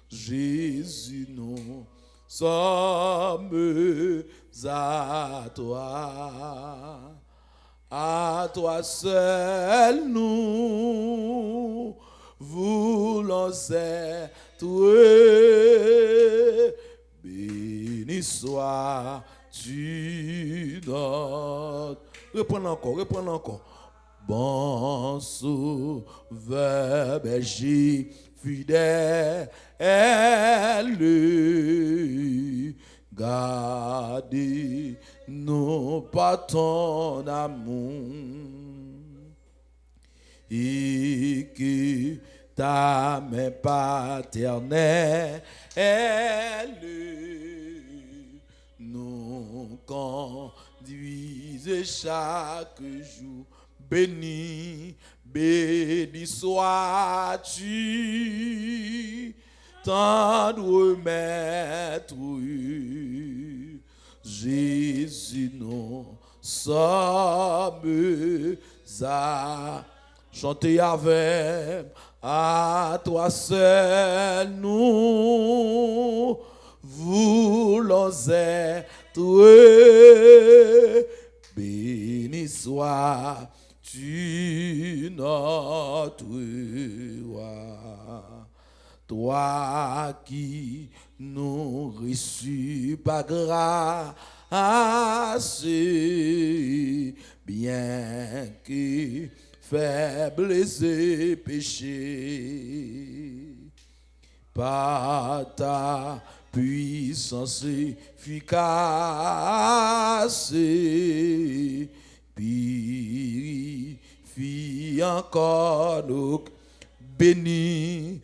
Jésus, nous sommes à toi seul nous voulons être. Béni sois-tu notre. Reprends encore. Bon sauveur, berger fidèle, gardez-nous par ton amour, et que ta main paternelle nous conduise chaque jour. Béni sois-tu, tendre maître, Jésus, nous sommes à chanter avec, à toi seul nous voulons être. Béni sois-tu notre roi, toi qui nous reçus par grâce, bien que faibles et péchés, par ta puissance efficace, purifie encore nos. Béni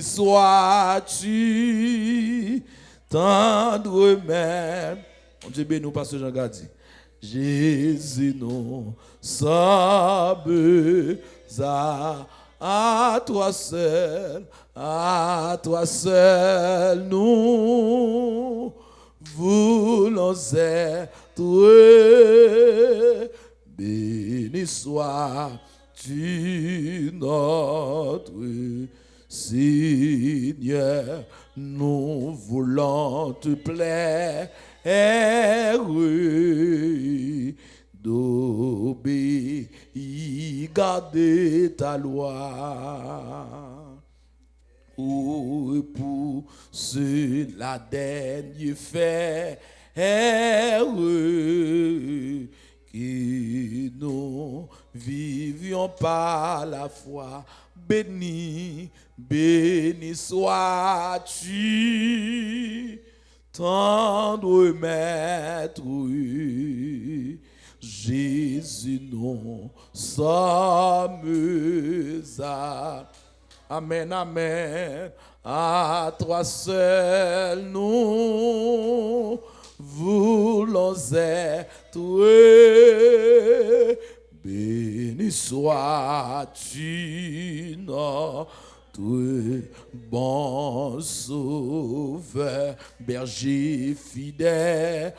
sois-tu, tendre même. On dit béni, pasteur Jean Gadi. Jésus, nous sommes à toi seul, nous voulons être. Béni sois-tu notre Seigneur, nous voulons te plaire, d'obéir, garder ta loi. Pour cela dernier fait, que nous vivions par la foi. Béni sois-tu, tendre maître, Jésus, nous sommes à. Amen, amen. À toi seul nous voulons être. Béni sois-tu notre bon sauveur, berger fidèle,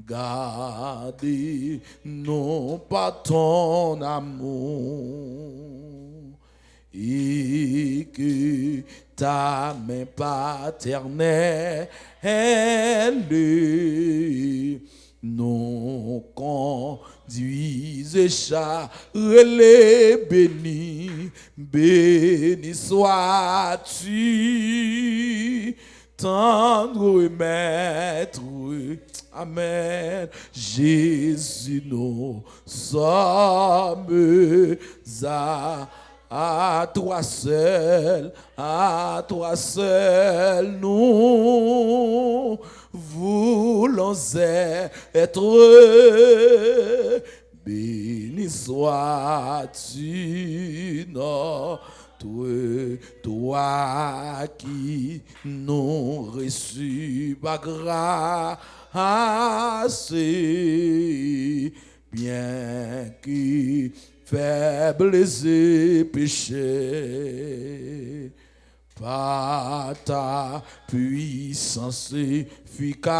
gardez-nous par ton amour, et que ta main paternelle nous conduise chaque béni sois-tu, tendre maître. Amen. Jésus, nous sommes à toi seul, nous voulons être. Béni sois-tu notre, toi qui nous reçus par grâce, bien que faibles et péchés, par ta puissance efficace,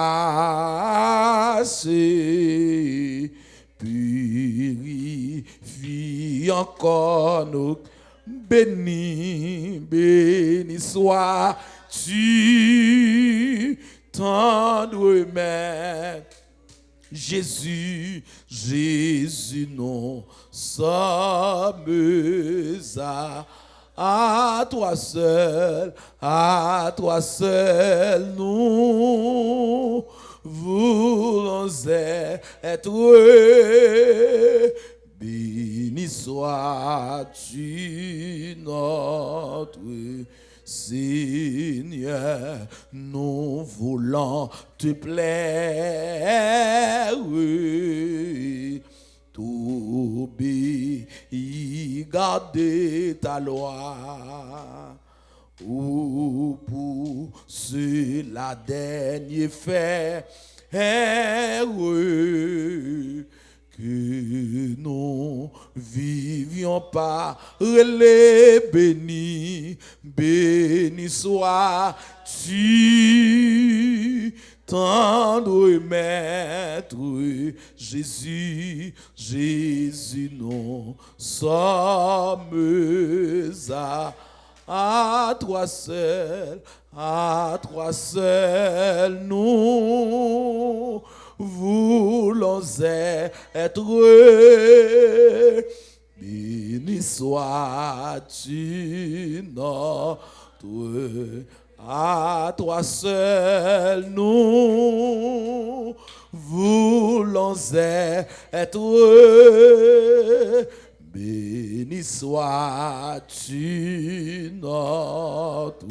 purifie encore nous. Béni, béni sois-tu, tendre maître. Jésus, Jésus, nous sommes à toi seul, nous voulons être. Béni sois-tu, notre Seigneur, nous voulons te plaire, t'obéir, garder ta loi, ou pour cela dernier fait, que nous vivions par les bénis, béni sois-tu, tendre maître. Jésus, Jésus, nous sommes à toi seul, nous voulons être. Béni sois-tu, notre, à toi seul, nous voulons être. Béni sois-tu, notre,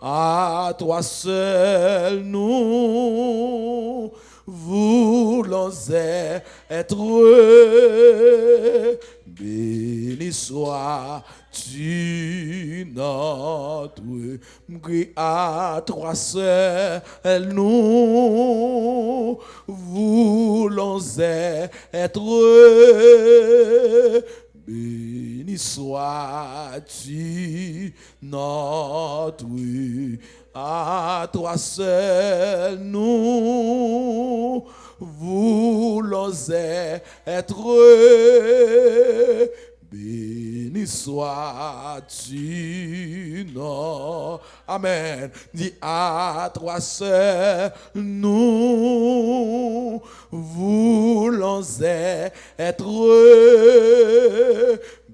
à toi seul, nous voulons être. Béni sois-tu, notre, à toi seul, nous voulons être. Béni sois-tu, notre, à toi seul, nous voulons être. Béni sois-tu, notre. Amen. Dis à toi seul, nous voulons être.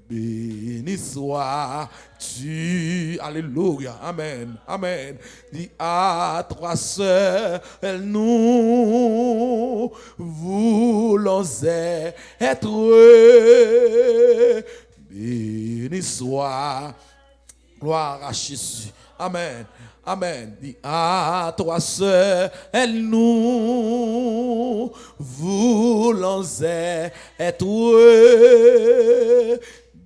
Béni sois-tu. Alléluia. Amen. Amen. Dis à toi seul, nous voulons être. Béni soit. Gloire à Jésus. Amen. Amen. Dis à toi seul, nous voulons être.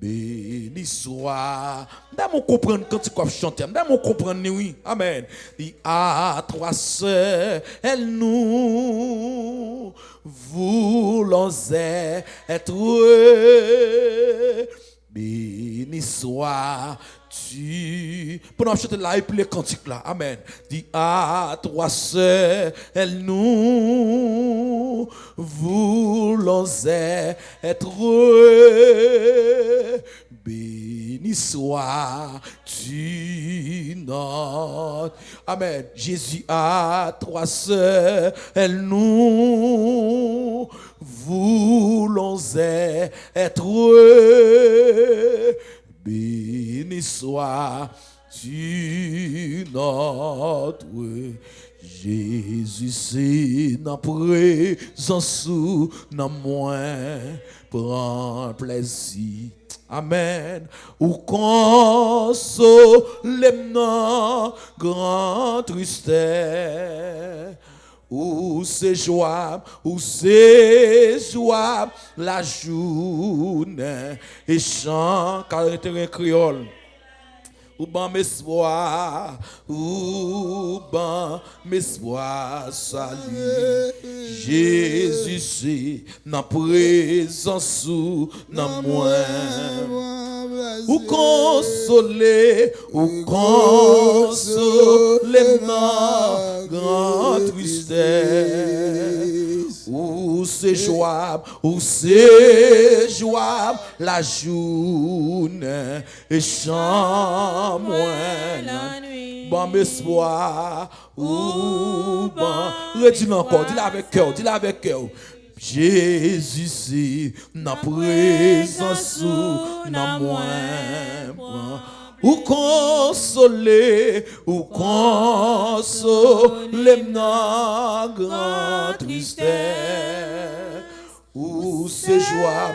Béni soit. D'ailleurs, comprendre quand tu chantes. D'ailleurs, comprendre, oui. Amen. Dis à toi seul, nous voulons être. Béni sois-tu. Pendant que chanter là, et puis les cantiques là. Amen. Dis à toi seul, nous voulons être. Béni sois-tu, notre. Amen. Jésus, à toi seul, nous voulons être. Béni sois-tu, notre. Jésus, c'est notre présence ou non moins prend plaisir. Amen. Ou console nos grand tristesse. Ou c'est joie, la journée et chant caractère créole. Ou ban m'espoir, salut. Jésus c'est dans présence ou dans moi. Ou consoler ma grande tristesse. Où c'est jouable la journée et chant moins la nuit. Bon espoir, ou bon, redis encore, dis-le avec cœur, dis-le avec cœur. Jésus, c'est na présence ou na moins. Ou consoler ma grande tristesse. Ou c'est joie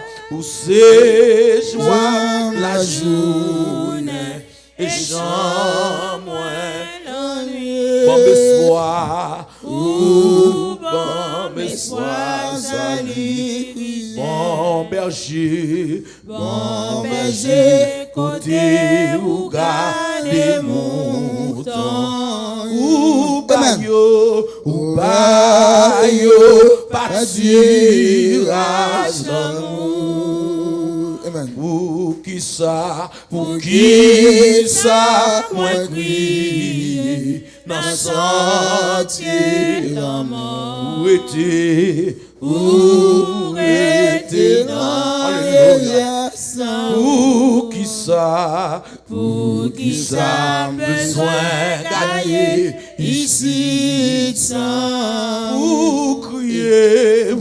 la journée et chant moins la nuit. Bon espoir, bon espoir, salut, bon berger, côté où garder moutons, ou bayo, pâturage d'amour. Pour qui ça, moi crie, dans sentier d'amour. Où était Alléluia. Pour qui ça, besoin gagner ici, vous criez,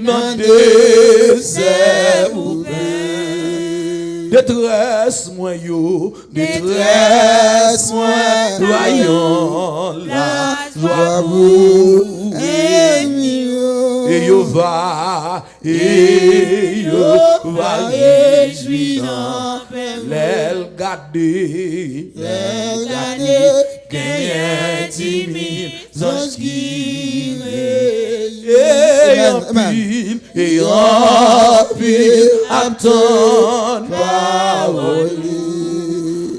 dans désert, vous détresse, moi, voyons la joie, vous, et yo va réjouir l'aile gardée, gagne 10 000 anges qui et en pile, attendent parole.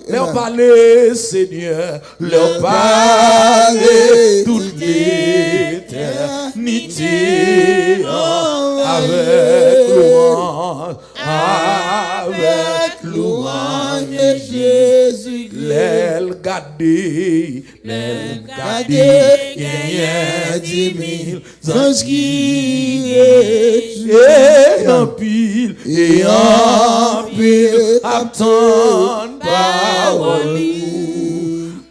Leur parler, Seigneur, leur parler toute l'éternité avec louange de Jésus. L'aile gardée, gagne 10 000 anges qui et en pile, attendent parole.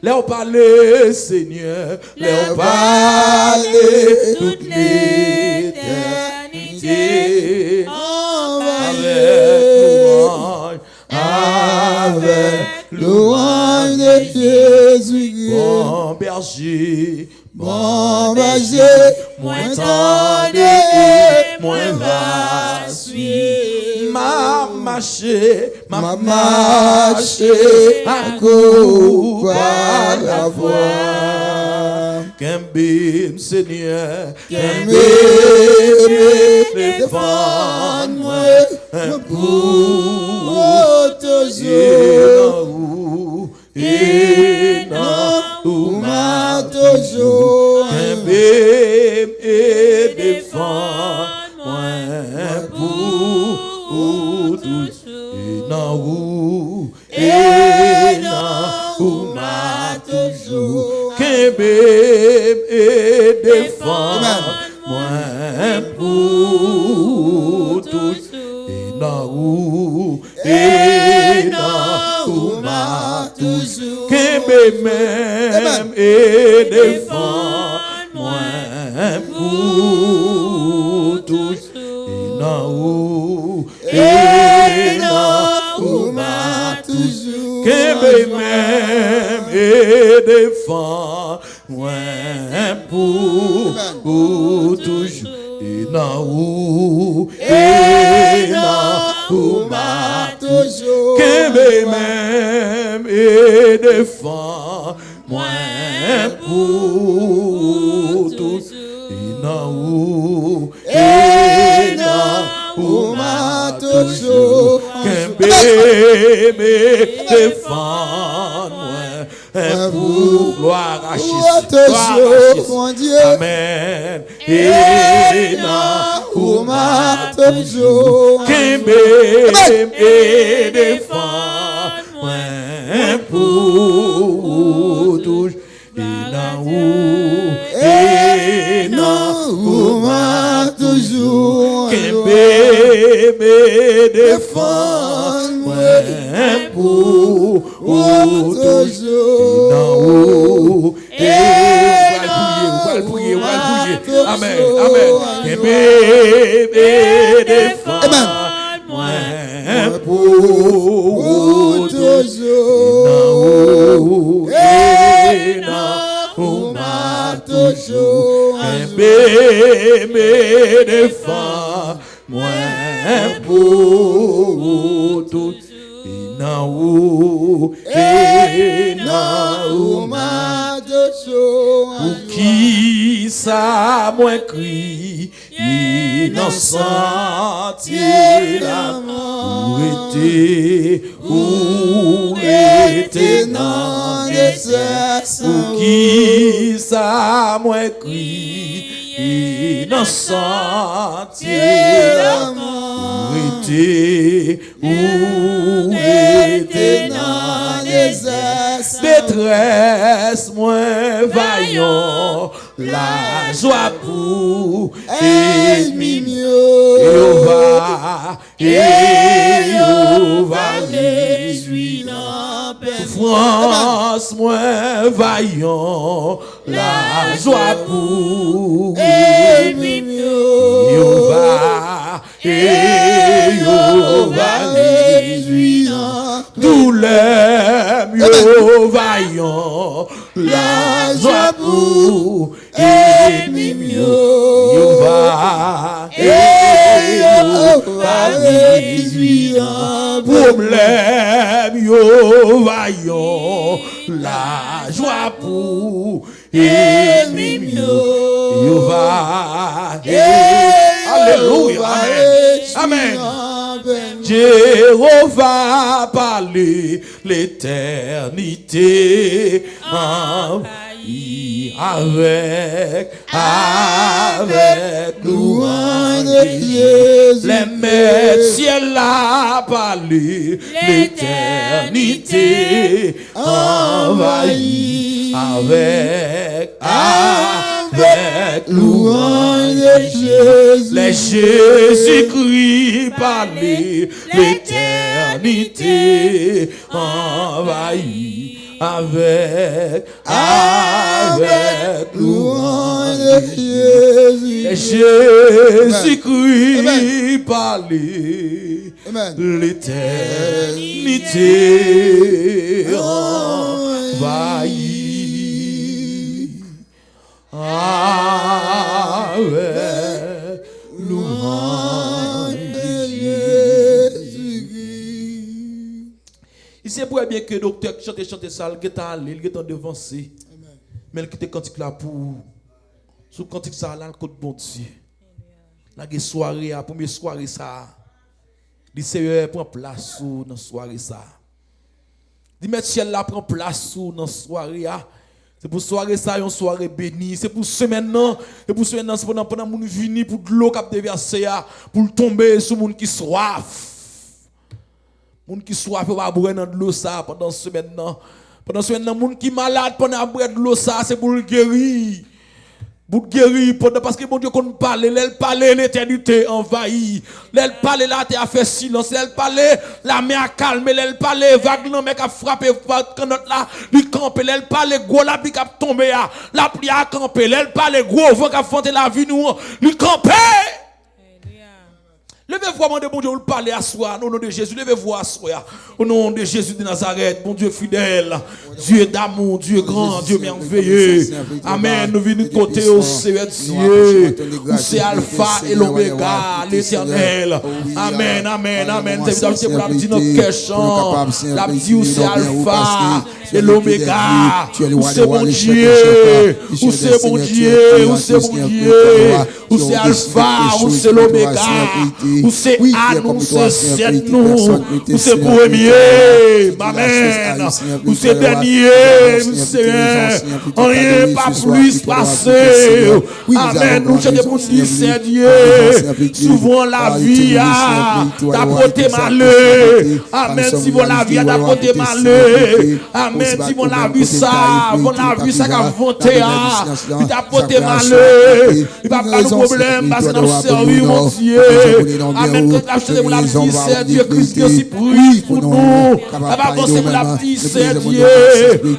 Leur parler, Seigneur, leur parler toute l'éternité avec louange de Jésus. Bon berger, moins tendez, moins va suivre. Ma marché, à cause par la voix. Qu'un Seigneur, défends-moi, un pour toujours, et non, ma toujours, un bébé défends-moi, un pour toujours, et non, ma toujours, qu'un bébé défends-moi, un pour toujours, et non, ma toujours, qu'un bébé même et défends-moi, un pour toujours, et non, ma toujours, qu'un bébé même et défends-moi, un pour toujours, et non, ma toujours, qu'un bébé même et défends-moi, un pour toujours, et non, ma toujours, qu'un bébé défends-moi, un pour gloire à Jésus, mon Dieu, amen, et non, ma toujours, qu'un bébé défends-moi, un pour toujours, et non, me défendre, moi pour toujours. Et va le prier. Amen. Et me défendre, moi pour toujours. Et non, toujours. Et me défendre, moi pour tout et non pour qui ça moi crie innocent l'amour était dans les pour qui ça moi crie innocent l'amour était dans les détresse moins vaillant la joie pour ennemi mieux va réjouir la paix France moins vaillant la joie pour ennemi mieux va réjouir douleur mieux vaillant la joie pour ennemi mieux va réjouir problème mieux vaillant la joie pour ennemi mieux va alléluia amen. Jéhovah parler l'éternité avec louange de Jésus. Les maîtres ciel a parlé l'éternité envahie avec louange de Jésus. Les Jésus-Christ parler l'éternité envahie avec louange de Jésus. Les Jésus-Christ parler l'éternité envahie avec louange de Jésus. Il sait pour bien que le docteur chante ça, il est allé, il est devancé. Mais il quitte cantique là pour sous cantique ça là le côté bon Dieu. La soirée, la première soirée ça. Le Seigneur prend place dans soirée ça. Dit mettre ciel là prend place dans soirée. C'est pour soirée ça, une soirée bénie. C'est pour semaine non, c'est pour semaine non, c'est pendant moun vini pour de l'eau cap déverser pour tomber sur moun qui soif. Moun qui soif va boire dans de l'eau ça pendant semaine non. Pendant semaine non, moun qui malade pendant boire de l'eau ça, c'est pour le guérir. Pour guérir, parce que mon Dieu, qu'on parle, elle parle, l'éternité envahie. Elle parle, la terre a fait silence. Elle parle, la mer a calmé. Elle parle, vague, non, mais qui a frappé, quand notre là, lui campe. Elle parle, gros, la pluie qui a tombé, la pluie a campé. Elle parle, gros, vent qui a fondé la vie, nous, lui camper. Levez-vous, mon Dieu, bon Dieu, vous parlez à soi, au nom de Jésus, levez-vous à soi, au nom de Jésus de Nazareth, mon Dieu fidèle, Dieu d'amour, Dieu grand, Dieu merveilleux. Amen, nous venons de côté au Seigneur Dieu, où c'est Alpha et l'Oméga, l'éternel. Amen, amen, amen. C'est pour la petite notre cœur chant, la petite où c'est Alpha et l'Oméga, où c'est mon Dieu, où c'est mon Dieu, où c'est mon Dieu, où c'est Alpha, où c'est l'Oméga. Où c'est à nous, c'est nous, où c'est premier, amen, où c'est dernier, c'est rien pas plus passé, amen, nous sommes pour dire c'est Dieu, souvent la vie a d'apporter malheur, amen, si vous la vie a d'apporter malheur, amen, si vous la vie ça, vous la vie ça qu'a vanté, il d'apporter malheur, il va pas de problème, parce que nous servons mon Dieu. Amen. Quand la chose pour la vie, c'est Dieu Christ qui aussi prie pour nous. La avancée pour la vie, c'est Dieu.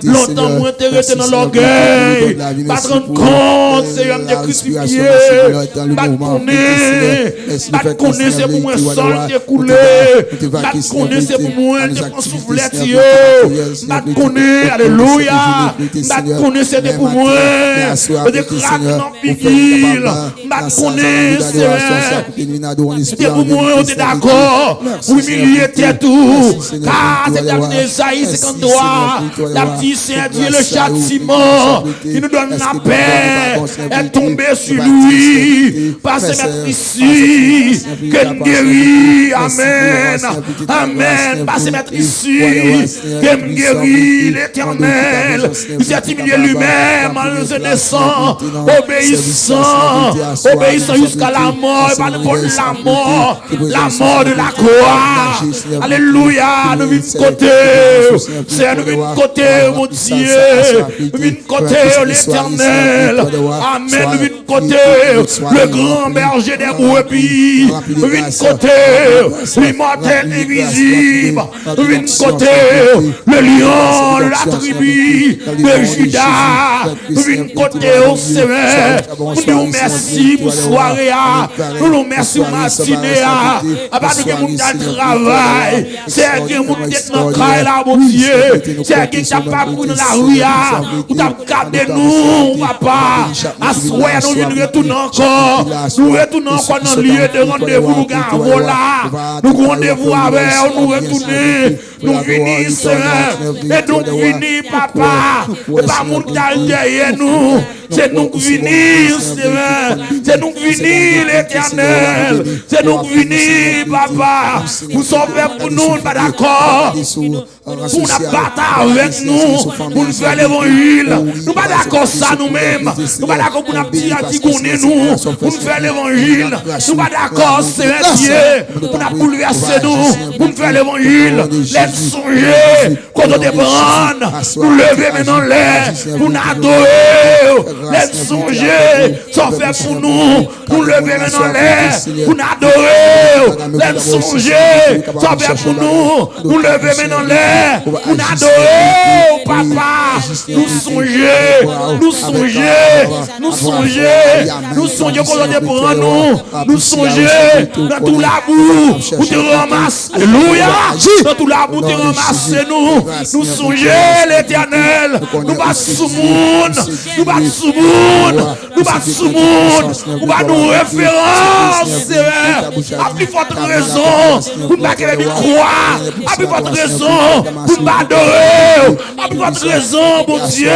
Longtemps moins intéressé dans l'orgueil. Pas de rendre compte, c'est l'homme de crucifié. Pas de connaître. Pas de connaître, c'est pour moi sang qui est coulé. Pas de connaître, c'est pour moi de souffler. Pas de connaître, alléluia. Pas de connaître, c'est pour moi de craquer dans Bigil. Pas de connaître, c'est pour moi, on est d'accord. Vous humiliez tout. Car c'est la Isaïe 53. La petite Saint-Dieu, le châtiment. Il nous donne la paix. Elle est tombée sur lui. Passez mettre ici. Que nous guérit. Amen. Amen. Passez mettre ici. Que nous guérit l'Éternel. Il s'est humilié lui-même en se naissant. Obéissant. Obéissant jusqu'à la mort. Et pas pour la mort. La mort de la croix. Alléluia. Nous venons côté. C'est nous venons côté, mon Dieu. Nous venons côté l'Éternel. Amen. Nous venons côté le grand berger des brebis. Nous venons côté l'immortel invisible. Nous venons côté le lion de la tribu de Judas. Nous venons côté au Seigneur. Nous nous merci pour soirée. Nous nous merci pour matinée. À partir de mon travail, c'est que mon tête dans le là, mon Dieu. C'est que tu n'as pas pris dans la rue. Tu as gardé nous, papa. À soir, nous venons retourner encore. Nous retournons encore dans le lieu de rendez-vous. Nous gardons là. Nous rendez-vous avec nous retourner. Nous venons, Seigneur. Et nous venons, papa. Et pas mon qui derrière nous. C'est nous qui venons, Seigneur. C'est nous qui venons, l'Éternel. C'est nous qui venons, papa. Vous sauvez pour nous, pas d'accord. Pour la bataille avec nous, pour nous faire l'évangile. Nous pas d'accord ça nous-mêmes. Nous pas d'accord pour nous petit antigoner nous, pour nous faire l'évangile. Nous pas d'accord, c'est Dieu, pour nous bouleverser nous, pour nous faire l'évangile. Les songer, quand on déprendre, nous lever maintenant l'air, pour nous adorer. Les songer, sont faits pour nous, nous lever maintenant l'air, pour nous adorer. Les songer, sont faits pour nous, nous lever maintenant l'air. Pour adorer, papa, nous songer, nous songer, nous songer, nous songer qu'on doit prendre nous songer dans tout la boue, où tu ramasses, alléluia, dans tout la boue, tu ramasses nous songer l'éternel, nous battons sous monde, nous battons sous monde, nous battons sous monde, nous battons nos références, à plus forte raison, pour ne pas qu'elle croire, à plus forte raison, pour m'adorer, à votre raison, mon Dieu,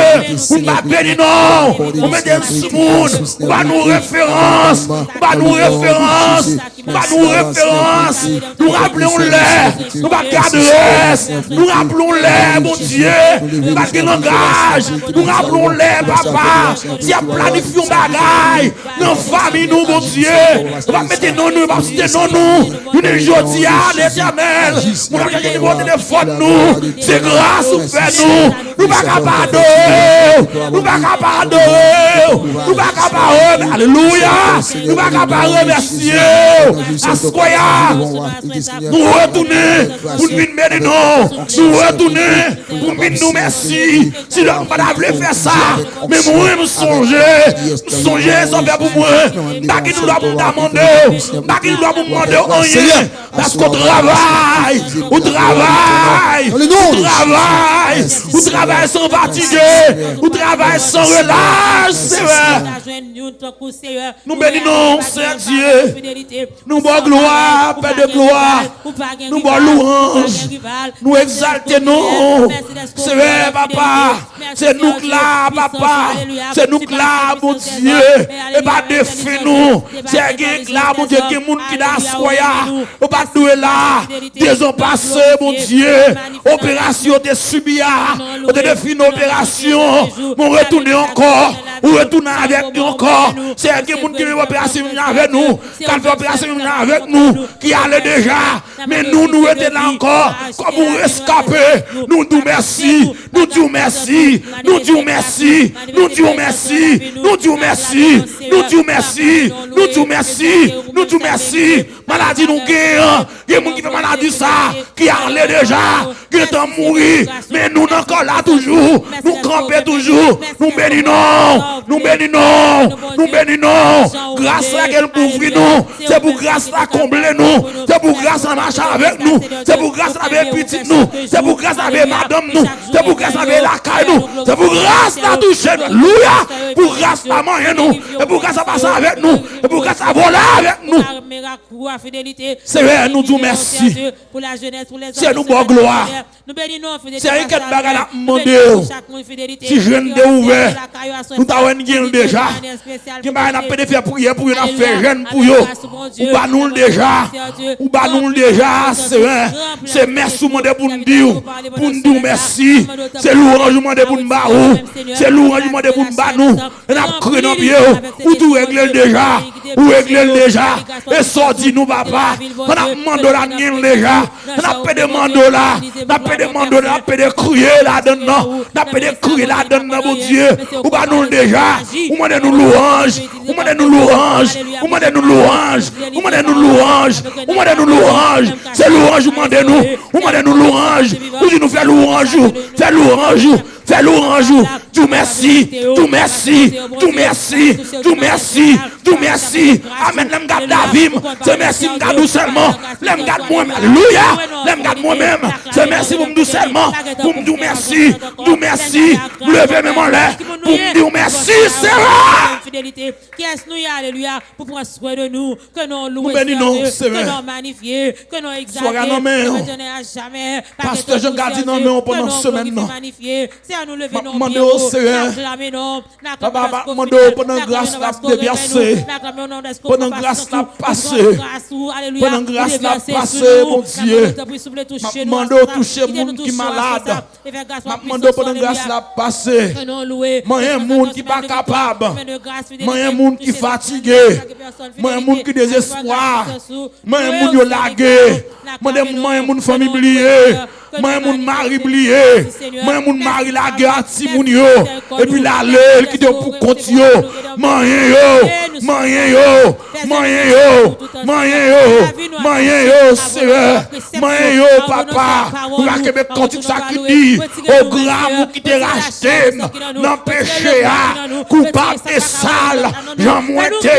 pour m'appellir, non, on met des monde, on va nous référence, on va nous référence, on va nous référence, nous rappelons-les, nous va garder, nous rappelons-les, mon Dieu, nous va quel langage, nous rappelons-les, papa, si a planifié un bagaille, nos familles, nous, mon Dieu, on va mettre non, nous, on va citer non, nous, une jodia, l'éternel, on va chercher le téléphone, nous, c'est grâce au fait nous. Nous pas capables nous pas capables nous pas capables alléluia. Nous pas capables de remercier. Ascoya. Nous retourner pour nous bénir nous retourner pour nous merci. Si l'homme pas voulu faire ça, mais moi me songer ça fait pour moi. Pas qu'il nous doit nous demander, pas qu'il nous doit nous demander rien parce qu'on travaille, on travaille. Vous travaillez sans fatiguer, vous travaillez sans relâche, Seigneur. Nous bénissons, Saint Dieu. Nous bois gloire, Père de gloire. Nous bois louange. Nous exaltons, Seigneur, papa. C'est nous là, papa. C'est nous là, mon Dieu. Et pas défait nous. C'est là, mon Dieu, qui est monde qui n'a soya. Au pas de là. Des ans passés, mon Dieu. Opération de subia. On a fini l'opération. On retourne encore. On retourne avec nous encore. C'est qui monde qui veut opération avec nous. Quand fait opération avec nous. Qui allait déjà. Mais nous étions là encore, comme vous rescapés. Nous disons merci, nous disons merci, nous disons merci, nous disons merci, nous disons merci, nous disons merci, nous disons merci, nous disons merci. Maladie nous gagne, il y a des gens qui font maladie ça, qui allait déjà, qui est en mourir, mais nous encore là toujours, nous campons toujours, nous bénissons, nous bénissons, nous bénissons. Grâce à qu'elle couvre nous, c'est pour grâce à combler nous, c'est pour grâce à marcher avec nous, c'est pour grâce à la petite nous, c'est pour grâce à la madame nous, c'est pour grâce à la caille nous, c'est pour grâce à toucher nous, alléluia, pour grâce à manger nous, et pour grâce à passer avec nous, et pour grâce à voler avec nous. C'est vrai, nous disons merci. C'est nous bonne gloire. C'est un quel bagage à demander. Si je viens de ouvert, nous t'avons déjà. Qui m'a appelé faire prier pour nous faire jeune pour eux. Ou pas nous déjà. Ou pas nous déjà. C'est merci pour nous dire merci. C'est louangement de pour nous barou. C'est louangement de pour nous banou. On a cru dans pied. Ou tout régler déjà. Ou régler déjà. Et sorti nous papa. On a demandé la nienne déjà. On a fait des mandats là. On a fait des mandats là. On a fait des crier là-dedans. On a fait des crier là-dedans, mon Dieu. Ou pas nous déjà. Ou demandez nous louange. Ou demandez nous louange. Ou demandez nous louange. Ou demandez nous louange. Ou demandez nous louange. C'est louange, ou demandez nous. Ou demandez nous louange. Ou nous fait louange. Fais louange. Fais louange. Tout merci. Tout merci. Tout merci. Tout merci. Tout merci. Amen. L'aime garde David. C'est merci me garde seulement. L'aime garde moi-même. Alléluia. L'aime garde moi-même. C'est merci pour me dire seulement. Pour me dire merci. Tout merci. Levez même en l'air. Pour me dire merci. C'est vrai. Qui est-ce nous, alléluia, pour prendre soin de nous, que nous louons, que nous magnifions, que nous exaltons, que nous tenons à jamais. Pasteur Jean Gardi, non, mais pendant ce semaine. C'est à nous lever nos pieds, acclamer nos. Pendant grâce la déversée. Pendant grâce la passée. Pendant grâce la passée, mon Dieu. Mando toucher monde qui malade. Mando pendant grâce la passée. Moi un monde qui pas capable. Moi un monde qui fatigué. Moi un monde qui désespoir. Moi un monde qui lagué. Moi un monde famille oubliée. Moi un monde mari oublié. Moi un monde mari lagué à Timounio. Et puis la lèvre qui te pour continuer. Moyen yo. Moyen yo. Moyen yo. Moyen yo. Moyen yo. C'est vrai. Moyen yo papa. Vous avez que quand ça qui dit au grand qui te racheté dans péché coupable et sale. Jean Mointé,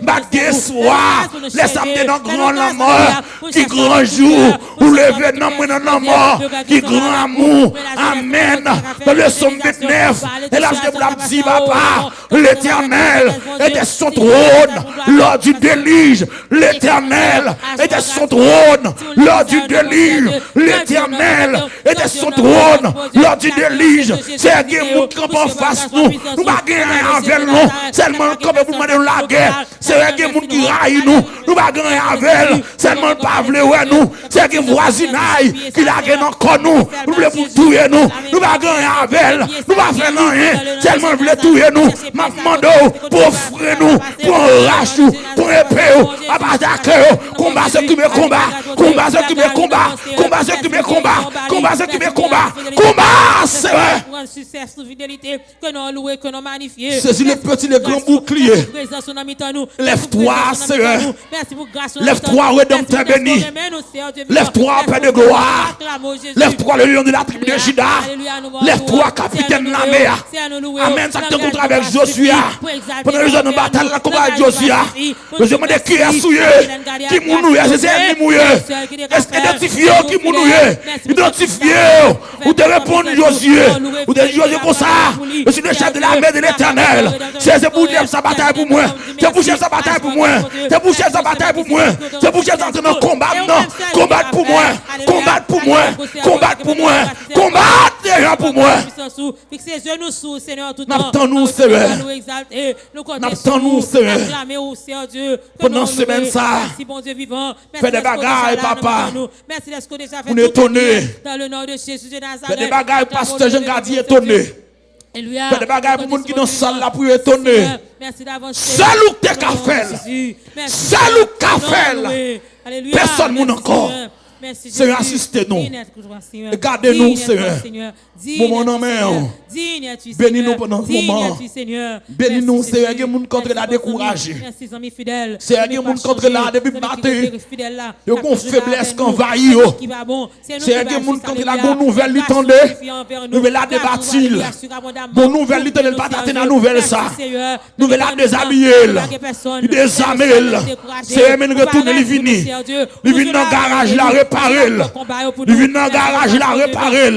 baguette soir, laisse-moi dans grand amour, qui grand jour, ou lever dans mon mort, qui grand amour, amen. Dans le somme 29, et là je vous l'ai dit, papa, l'éternel était son trône lors du déluge, l'éternel était son trône lors du déluge, l'éternel était son trône lors du déluge. C'est un qui campe en face nous, nous ne gagner avec nous, seulement comme vous demandez la guerre, c'est un qui qui raille nous, nous ne gagner avec, seulement pas vouloir nous, c'est un qui voisinage, qui la gagne encore nous, nous voulons vous tuer nous, nous ne gagner avec, nous ne faire rien, seulement voulons tuer nous, ma demande pour offrir nous, pour arracher nous, pour épée, à attaquer, combat ceux qui me combat, combat ceux qui me combat, combat ceux qui me combat, combat ceux qui me combat, combat, c'est vrai. C'est le petit, le grand bouclier. Lève-toi, Seigneur. Lève-toi, rédempteur béni. Lève-toi, Père de gloire. Lève-toi, le lion de la tribu de Juda. Lève-toi, capitaine de la mer. Amen. Ça te rencontre avec Josué. Pendant les jours de bataille, la combat avec Josué. Je demande qui est souillé. Qui mounouye, c'est ennemi mouillé. Est-ce identifié qui mounouye? Identifié. Ou te répondre Josué. Ou te Josué comme ça. Je suis le chef de l'armée de l'Éternel. C'est pour chef sa bataille pour moi. C'est pour chef sa bataille pour moi. C'est pour chef sa bataille pour moi. C'est pour chef sa combat. Combattre pour moi. Combattre pour moi. Combattre pour moi. Combattre déjà pour moi. N'attendons-nous, Seigneur. N'attendons-nous, Seigneur. Pendant ce semaine, ça. Fais des bagailles, papa. Vous n'étonnez. Fais des bagailles, pasteur Jean Gardi étonné. Fais des bagailles pour les gens qui sont dans la salle là pour étonner. Seul ou t'es qu'à faire. Seul ou qu'à faire. Personne moun encore. Seigneur, assistez-nous. Gardez-nous, Seigneur. Moment non mais. Bénis-nous pendant ce moment. Bénis-nous, Seigneur, que moun contre la découragé. Seigneur, que moun contre la depuis matin. Yo gon faiblesse qu'envahit yo. Seigneur, que moun contre la bonne nouvelle lui tendez. Nouvelle la débattil. Bonne nouvelle lui tendez pas tâter la nouvelle ça. Nouvelle la déshabiller. Il désarmer. Seigneur, men retourner li vini. Li vini dans garage la réparer. Li vini dans garage la réparer.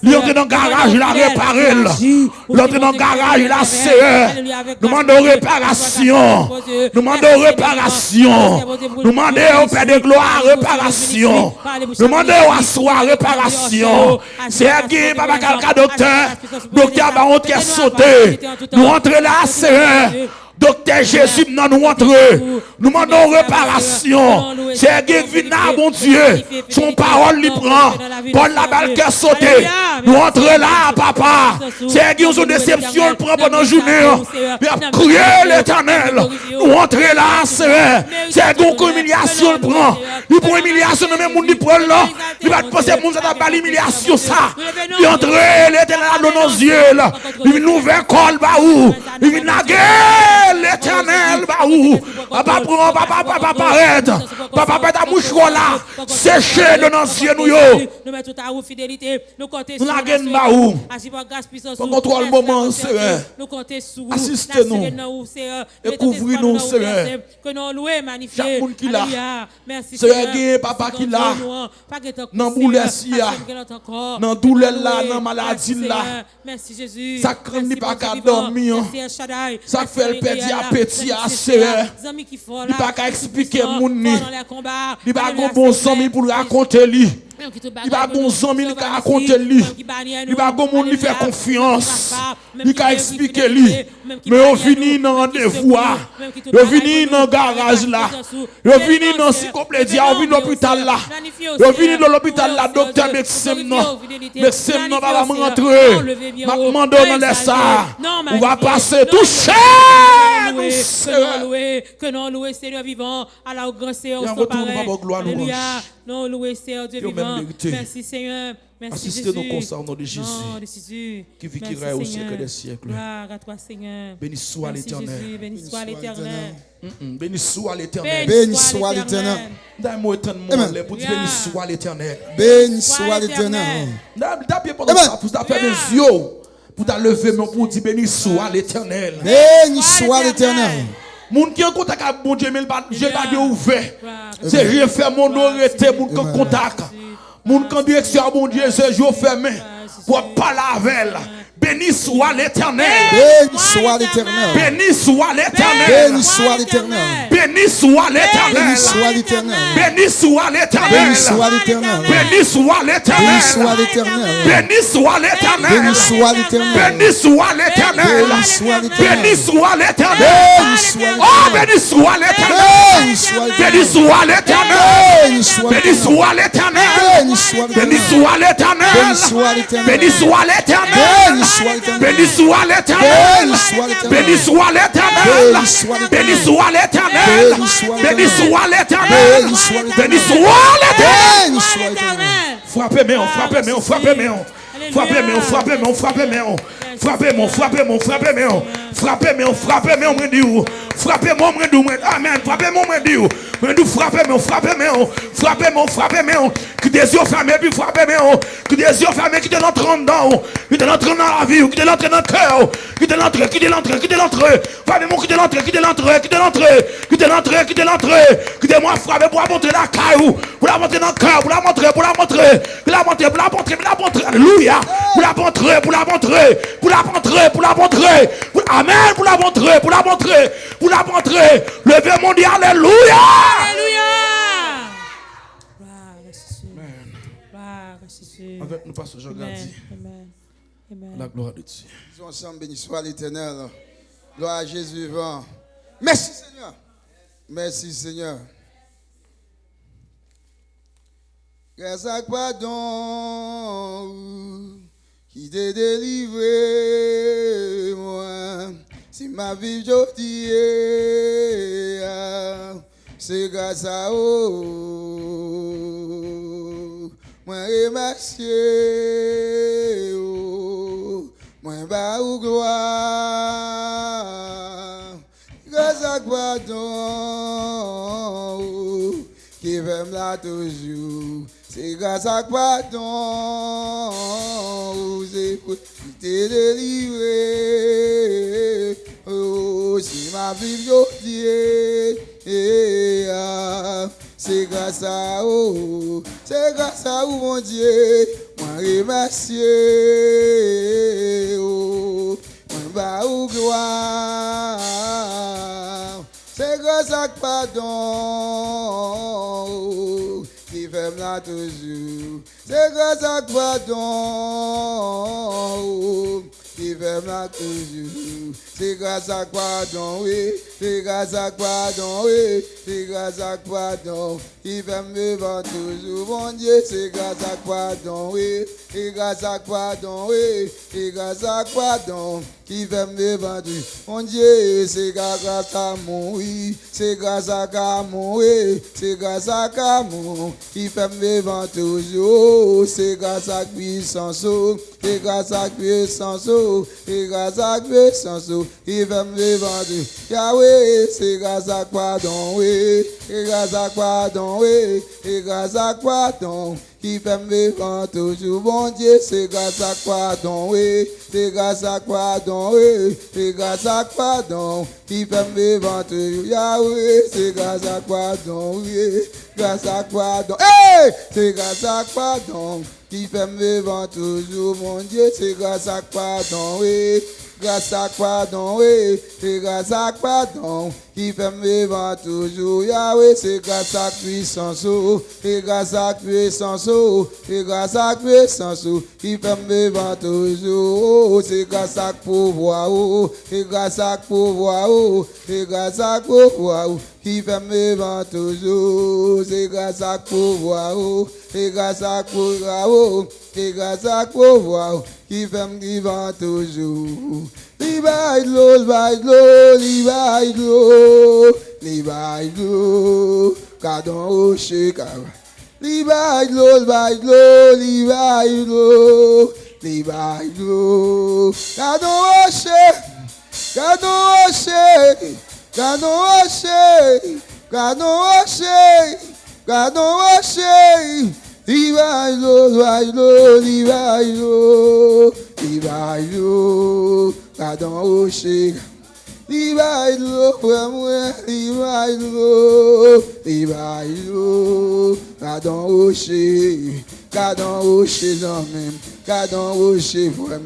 Li entre dans garage la réparer. L'entrée dans le garage, la CE. Nous demandons réparation. Nous demandons réparation. Nous demandons au Père de gloire réparation. Nous demandons à soi réparation. C'est qui, papa, quelqu'un docteur. Docteur, on qui est sauté. Nous rentrons là, CE. Docteur Jésus, nous rentrons. Nous demandons réparation. C'est qui vient, mon Dieu. Son parole lui prend. Paul la balle qui est sauté. Nous rentrons là, papa. C'est qui ont une déception, le prend pendant la journée. Il a crié l'éternel. Nous rentrons là, c'est qui une humiliation, le prend. Il prend humiliation, nous même nous prend là. Il va penser que nous avons pas l'humiliation, ça. Il entre l'éternel dans nos yeux. Il vient nous faire col, bah où. Il vient naguer l'éternel, bah où. Papa, papa, arrête. Papa, ta mouche là. Séché dans nos yeux, nous yo. Nous mettons tout à vous fidélité. Nous comptons sur nous. Pour contrôler le moment, Seigneur. Assistez-nous. Et couvrez-nous, Seigneur. Que nous louons, magnifier. Chaque monde qui l'a. Merci, Seigneur. Papa qui l'a. Dans douleur, dans douleur là, dans maladie là. Merci, Jésus. Ça craint pas qu'à dormir. Ça fait le petit appétit à Seigneur. Il pas qu'à expliquer mon nid. Il pas qu'un bon ami pour raconter lui. Il va bon ami qui raconter lui. Il va bon monde lui faire confiance. Il va expliquer lui. Mais on finit dans rendez-vous. On finit dans garage là. On finit dans cyclopédia, on finit dans l'hôpital là. On finit dans l'hôpital là, docteur médecin non. Médecin non va rentrer. Maintenant dans les ça. On va passer tout cher. Que non louer Seigneur vivant à la grand Seigneur son pareil. Alléluia. Non louer Seigneur Dieu vivant. Merci Seigneur. Merci assistez-nous comme ça au nom de Jésus. Qui vit qui règne au siècle des siècles. Gloire à toi Seigneur. Béni soit l'Éternel. Béni soit l'Éternel. Béni soit l'Éternel. Béni soit l'Éternel. Donne-moi éternellement pour dire béni soit l'Éternel. Béni soit l'Éternel. D'après pendant ça pour faire mes yeux. Pour ta lever pour dire béni soit l'Éternel. Béni soit l'Éternel. Moun qui en contact avec mon Dieu, mais j'ai pas de ouvert. C'est j'ai fait mon arrêté pour qu'on contact. Moun qui en direction à mon Dieu, c'est jour fermé. Pour parler avec elle. Béni soit l'Éternel. Béni soit l'Éternel. Béni soit l'Éternel. Béni soit l'Éternel. Béni soit l'Éternel. Béni soit l'Éternel. Béni soit l'Éternel. Béni soit l'Éternel. Béni soit l'Éternel. Béni soit l'Éternel. Béni soit l'Éternel. Béni soit l'Éternel. Béni soit l'Éternel. Béni soit l'Éternel. Béni soit l'Éternel. Béni soit l'Éternel. Oh, béni soit l'Éternel. Béni soit l'Éternel. Béni soit Béni soit l'Éternel. Béni soit Béni soit l'Éternel. Béni soit l'Éternel. Béni soit l'Éternel. Béni soit l'Éternel. Béni soit l'Éternel. Béni soit l'Éternel. Béni soit l'Éternel. Béni soit l'Éternel. Frappez-moi, frappez-moi, frappez-moi. Frappez-moi, frappez-moi, frappez-moi. Frappez-moi, frappez-moi, frappez-moi. Frappez-moi, frappez-moi, moi dis frappez-moi, moi dis amen. Frappez-moi, moi dis frappez-moi, frappez-moi. Frappez-moi, frappez-moi. Que des yeux fermés puis frappez-moi. Que des yeux fermés qui te l'entrent dedans. Qui te l'entrent dans la vie, qui te l'entrent dans le cœur. Qui te l'entrent, qui te l'entrent, qui te l'entrent. Frappez-moi, qui te l'entrent, qui te l'entrent, qui te l'entrent. Qui te l'entrent, qui te l'entrent. Qui te moi frapper pour la montrer la caille. Pour la montrer dans le cœur, pour la montrer, pour la montrer. Pour la montrer, pour la montrer, pour la montrer. Alléluia. Pour la montrer, pour la montrer. Pour la montrer, pour la montrer. Amen, pour la montrer, pour la montrer. Pour la montrer. Levez mon Dieu, alléluia. Alléluia. Avec nous, pasteur Jean Gardi. La gloire de Dieu. Nous ensemble, béni soit l'Éternel. Gloire à Jésus vivant. Merci Seigneur. Merci Seigneur. Grâce à quoi donc qui t'a délivré moi. Si ma vie aujourd'hui c'est grâce à vous. Moi remercier, moi ba ou gloire. Grâce à pardon, qui veut me la toujours. C'est grâce à pardon, c'est t'es délivré. Oh, c'est ma vie aujourd'hui. C'est grâce à vous, c'est grâce à vous, mon Dieu. Moi remercier, moi ba ou gloire. C'est grâce à pardon qui fait là toujours. C'est grâce à pardon qui fait là toujours. C'est grâce à pardon, oui. C'est grâce à pardon, oui. C'est grâce à pardon qui fait me vivre toujours. Mon Dieu, c'est grâce à pardon, oui. C'est grâce à pardon, oui. C'est grâce à pardon qui fait me vivre toujours. Mon Dieu, c'est grâce à mon oui. C'est grâce à mon oui. C'est grâce à mon qui fait me vivre toujours. C'est grâce à puissance, c'est grâce à puissance, c'est grâce à puissance qui fait me vivre toujours. Yahweh, c'est grâce à pardon, oui. C'est grâce à pardon, oui. C'est grâce à pardon qui fait me vivre toujours. Mon Dieu, c'est grâce à pardon, oui. C'est grâce à pardon, oui. C'est grâce à pardon qui fait me vivre toujours. Yahweh, c'est grâce à pardon, oui. Grâce à pardon, hey! C'est grâce à pardon qui fait me vivre toujours. Mon Dieu, c'est grâce à pardon, oui. Grâce à pardon, oui, c'est grâce à pardon qui fait me vivre toujours. Yahweh, c'est grâce à puissance, c'est grâce à puissance, c'est grâce à puissance qui fait me vivre toujours. C'est grâce à pouvoir, c'est grâce à pouvoir, c'est grâce à pouvoir qui fait me vivre toujours. C'est grâce à pouvoir, c'est grâce à pouvoir, c'est grâce à pouvoir qui fait me vivre toujours. Libaïlo, libaïlo, libaïlo, libaïlo, cadon au chekara. Libaïlo, libaïlo, libaïlo, libaïlo, cadon au chekara, cadon au chekara, cadon au chekara, cadon au chekara, cadon au chekara. Libaïlo, libaïlo, libaïlo, libaïlo, cadon au chekara. Libaïlo, libaïlo, libaïlo, cadon au chekara. Cadon au chekara, cadon au chekara,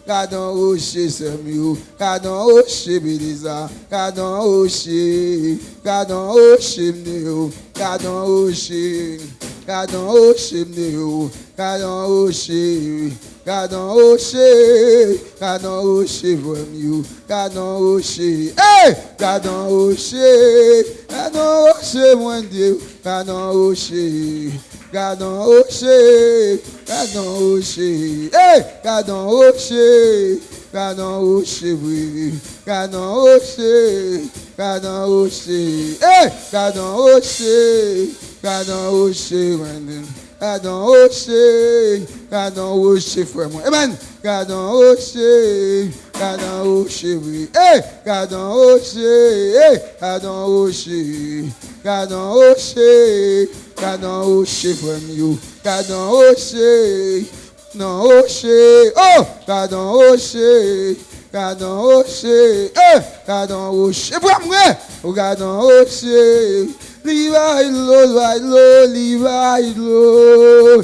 cadon au chekara, cadon au chekara, cadon au chekara, cadon au chekara, cadon au chekara. Cadon au chimney, cadon au chimney, cadon au chimney, cadon au chimney, cadon au chimney, hey, cadon au chimney, cadon au chimney, mon Dieu, cadon au chimney, cadon au chimney, cadon au chimney, hey, cadon au chimney, cadon au chimney, cadon au chimney, cadon au chimney, hey, cadon au chimney. Cadon au chimney, cadon au chimney, cadon au chimney, frère moi. Amen. Cadon au chimney, cadon au chimney, hey, cadon au chimney, hey, cadon au chimney, cadon au chimney, cadon au chimney, frère moi. Cadon au chimney, non au chimney, oh, cadon au chimney. Cadon au chimney, hey, cadon au chimney, frère moi. Cadon au chimney. Libaïlo, libaïlo, libaïlo,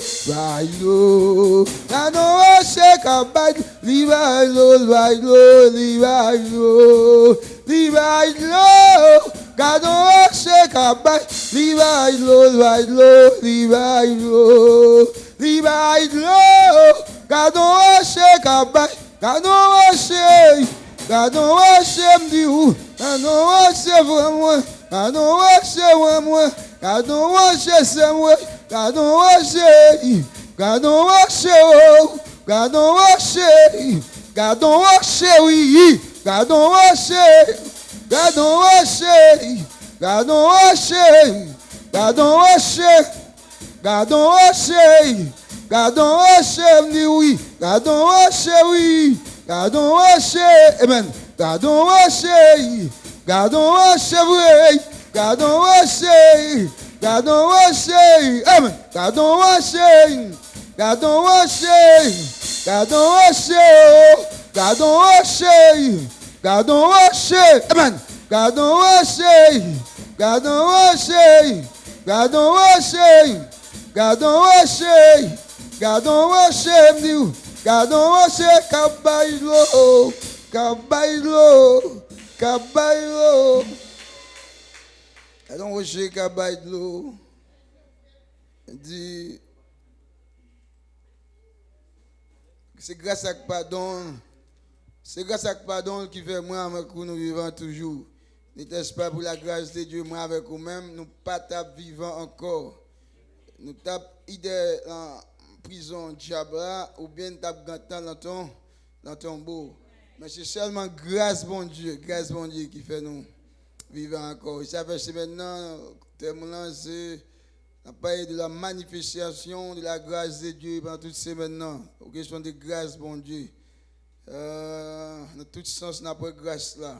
libaïlo, cadon au chekara, libaïlo, libaïlo, libaïlo, libaïlo, cadon au chekara, libaïlo, libaïlo, libaïlo, libaïlo, cadon au chekara, cadon au chekara, cadon au chekara, cadon au chekara. Cadon au moi, cadon au c'est moi, cadon au cadon au cadon au cadon au oui, cadon au cadon au Gardons rocher, gardons rocher, gardons rocher, gardons rocher, oui, gardons rocher, oui, gardons rocher, amen, gardons rocher, gardons rocher, oui, gardons rocher, gardons rocher, amen, gardons rocher, gardons rocher, gardons rocher, gardons rocher, gardons rocher, amen. Gardons rocher, gardons rocher, gardons rocher, gardons rocher, gardons rocher, gardons rocher, cabailo, cabailo, cabailo. Gardons rocher, cabailo. Dit, c'est grâce à pardon. C'est grâce à pardon qui fait moi avec vous, nous vivons toujours. N'était-ce pas pour la grâce de Dieu, moi avec vous-même, nous pas tap vivant encore. Nous tap idée en prison diable ou bien tap gantan dans ton beau. Mais c'est seulement grâce bon Dieu qui fait nous vivre encore. Et ça fait maintenant, témoignage, c'est la parole de la manifestation de la grâce de Dieu pendant toutes ces maintenant. Aux questions de grâce bon Dieu. Dans tout sens, nous avons grâce là.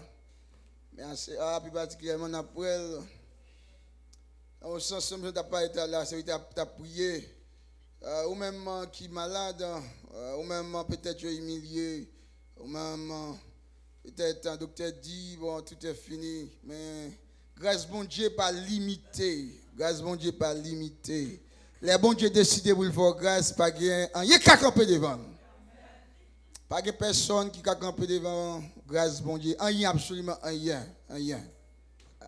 Mais plus particulièrement, nous avons au sens où nous n'avons pas été là, c'est que nous avons prié. Ou même qui est malade, ou même peut-être humilié, ou même peut-être un docteur dit, bon, tout est fini. Mais grâce bon Dieu pas limité. Grâce bon Dieu pas limité. Les bons Dieu décidé pour le faire grâce, pas rien qu'à camper devant. Pas de personne qui a campé devant grâce bon Dieu. Rien, absolument rien.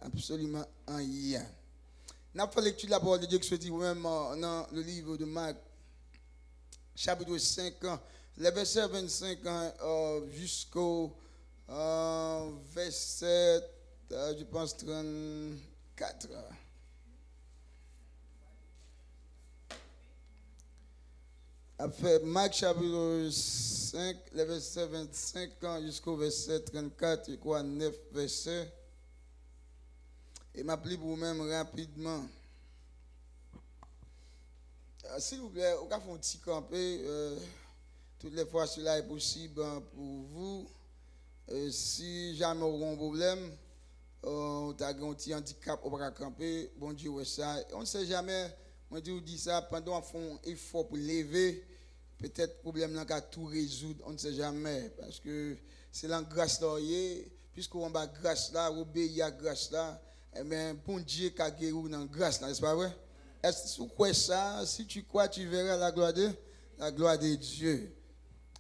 Absolument rien. Nous avons fait lecture de la parole de Dieu qui se dit même dans le livre de Marc, chapitre 5, le verset 25 jusqu'au verset, je pense, 34. Après Marc chapitre 5, le verset 25 jusqu'au verset 34, je crois 9 versets. Et m'appeler pour vous-même rapidement. S'il vous plaît, on va faire un petit campé. Toutes les fois cela est possible pour vous. Si jamais on a un problème, on a un petit handicap, on va camper. Bon Dieu, ouais, ça. On ne sait jamais. Moi, je vous dis ça pendant qu'on fait un effort pour lever. Peut-être le problème là qu'à tout résoudre, on ne sait jamais. Parce que c'est la grâce là, puisqu'on va grâce là, obéir à grâce là, eh bien, bon Dieu qui a guéri dans la grâce là, n'est-ce pas vrai? Est-ce que tu crois ça? Si tu crois, tu verras la gloire de Dieu.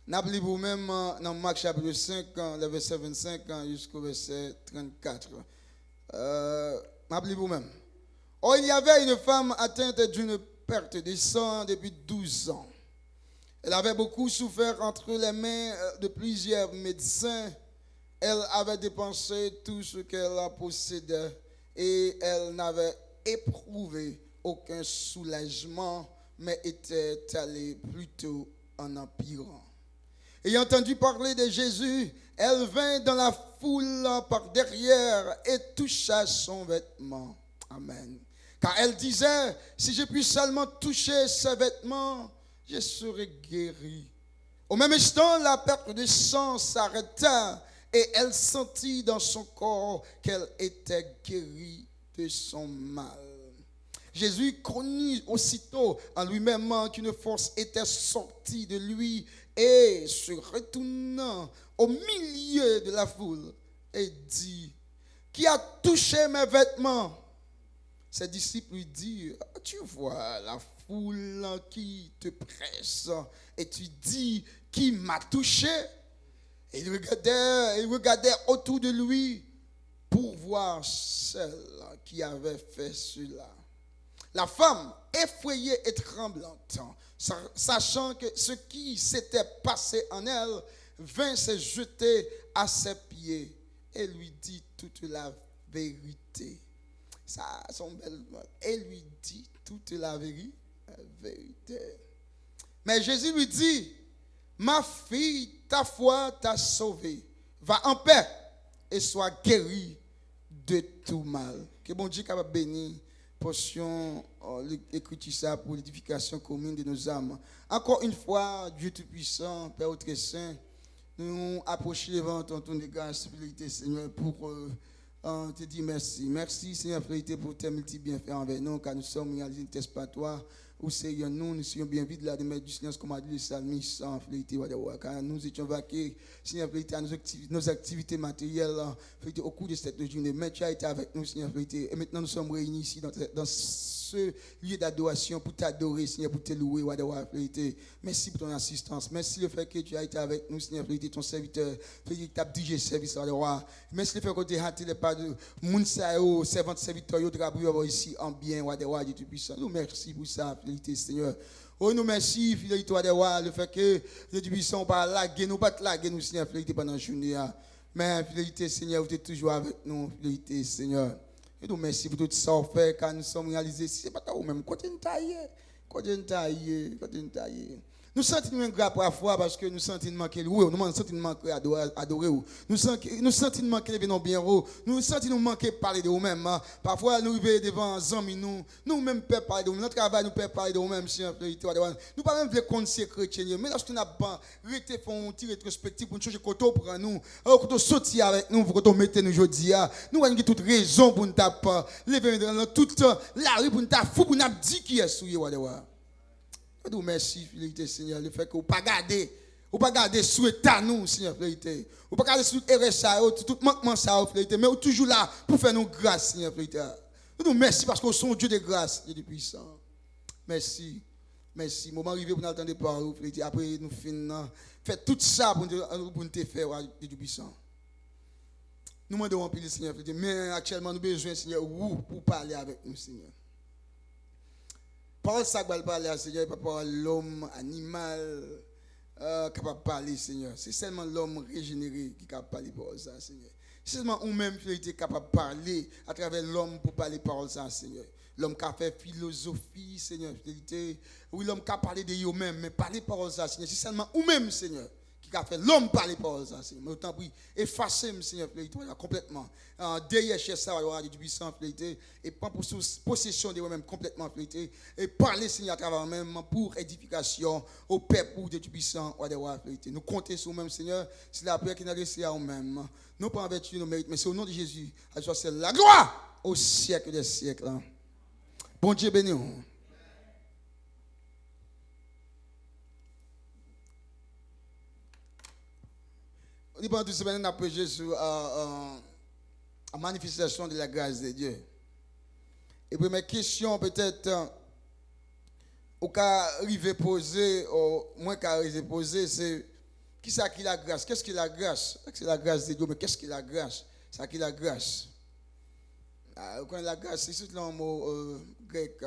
N'oubliez vous même dans Marc chapitre 5, le verset 25 jusqu'au verset 34. N'oubliez vous même. Or, il y avait une femme atteinte d'une perte de sang depuis 12 ans. Elle avait beaucoup souffert entre les mains de plusieurs médecins. Elle avait dépensé tout ce qu'elle possédait et elle n'avait éprouvé aucun soulagement, mais était allée plutôt en empirant. Ayant entendu parler de Jésus, elle vint dans la foule par derrière et toucha son vêtement. Amen. Car elle disait, si je puis seulement toucher ses vêtements, je serai guérie. Au même instant, la perte de sang s'arrêta et elle sentit dans son corps qu'elle était guérie de son mal. Jésus connut aussitôt en lui-même qu'une force était sortie de lui et se retournant au milieu de la foule et dit, qui a touché mes vêtements? Ses disciples lui dirent, tu vois la foule qui te presse et tu dis, qui m'a touché? Et il regardait autour de lui pour voir celle qui avait fait cela. La femme, effrayée et tremblante, sachant que ce qui s'était passé en elle, vint se jeter à ses pieds et lui dit toute la vérité. Ça, son bel mot. Et lui dit toute la vérité. Mais Jésus lui dit, ma fille, ta foi t'a sauvée. Va en paix et sois guérie de tout mal. Que bon Dieu capable bénir portion l'écriture ça pour l'édification commune de nos âmes. Encore une fois, Dieu Tout-Puissant, Père très saint, nous approchons devant ton trône de grâce, Seigneur, pour te dire merci. Merci, Seigneur, pour tes multiples bienfaits envers nous, car nous sommes réalisés une exploitoire. Où Seigneur, nous sommes bien vides là de mettre du silence, comme a dit le psalmiste, sans fléité, car nous étions vaqués, Seigneur, à nos activités matérielles, au cours de cette journée. Mais tu as été avec nous, Seigneur, et maintenant nous sommes réunis ici dans ce lieu d'adoration pour t'adorer, Seigneur, pour te louer, merci pour ton assistance. Merci le fait que tu as été avec nous, Seigneur, ton serviteur, que tu as dirigé le service, merci le fait que tu as hâté les pas de mon servant, serviteur, ici en bien, Dieu Tout-Puissant. Nous merci pour ça. Seigneur. Oh, nous merci, fidélité, le fait que Dieu Tout-Puissant, pas laguer, nous pas laguer, nous, Seigneur, fidélité pendant la journée. Mais, fidélité, Seigneur, vous êtes toujours avec nous, fidélité, Seigneur. Et nous merci pour tout ça, fait, car nous sommes réalisés. Si ce n'est pas toi même, quand tu taillé. Nous sentons un grâce parfois parce que nous sentons manquer le nous sentons manquer adorer. Nous sentons manquer les bien nous sentons manquer parler de nous-mêmes. Parfois nous arrivons devant les amis, nous-mêmes peut parler de nous. Notre travail nous peut parler de nous-mêmes. Nous pas même qu'on c'est chrétien, mais lorsque nous avons arrêté pour un petit rétrospective pour nous changer côté pour nous, quand on sortir avec nous, pour qu'on mette nous aujourd'hui, nous avons toute raison pour nous taper, lever dans toute la rue pour nous taper, pour nous dire qui est souillé. Nous merci, fidélité, Seigneur, le fait que vous ne pas garder sous état nous, Seigneur, fidélité. Vous ne pas garder sous RSA, tout manquement ça, fidélité, mais vous toujours là pour faire nos grâces, Seigneur, fidélité. Nous merci parce que nous sommes Dieu de grâce, Dieu de puissance. Merci. Moment arrivé pour nous attendre par vous, fidélité. Après, nous finissons. Faites tout ça pour nous te faire, Dieu de puissance. Nous demandons un peu, Seigneur, fidélité, mais actuellement, nous avons besoin, Seigneur, pour parler avec nous, Seigneur. Parole ça va parler, Seigneur, pas parole l'homme, animal, capable de parler, Seigneur. C'est seulement l'homme régénéré qui est capable de parler parole ça, Seigneur. C'est seulement nous-mêmes qui sommes capables de parler à travers l'homme pour parler parole ça, Seigneur. L'homme qui a fait philosophie, Seigneur, fidélité. Oui, l'homme qui a parlé de lui-même, mais parler parole ça, Seigneur. C'est seulement nous-mêmes, Seigneur, qui a fait l'homme parler parole ça, Seigneur. Mais autant prie, effacez, Seigneur, fidélité, complètement. Derrière chez ça, du puissant, fidélité, et prendre possession de vous-même complètement, fidélité, et parler, Seigneur, à travers vous-même pour édification au peuple de Dieu puissant, fidélité. Nous comptons sur nous-mêmes, Seigneur, c'est la prière qui nous a laissé à nous-mêmes. Non pas en vertu de nos mérites, mais c'est au nom de Jésus, à toi c'est la gloire au siècle des siècles. Bon Dieu béni. On dit pendant toute semaine, on a prêché sur la manifestation de la grâce de Dieu. Et première question, peut-être, au cas arrivé poser, au moins qu'à arriver poser, c'est qui c'est qui la grâce? Qu'est-ce que la grâce? C'est la grâce de Dieu, mais qu'est-ce que la grâce? C'est qui la grâce? Quand la grâce, c'est surtout un mot grec.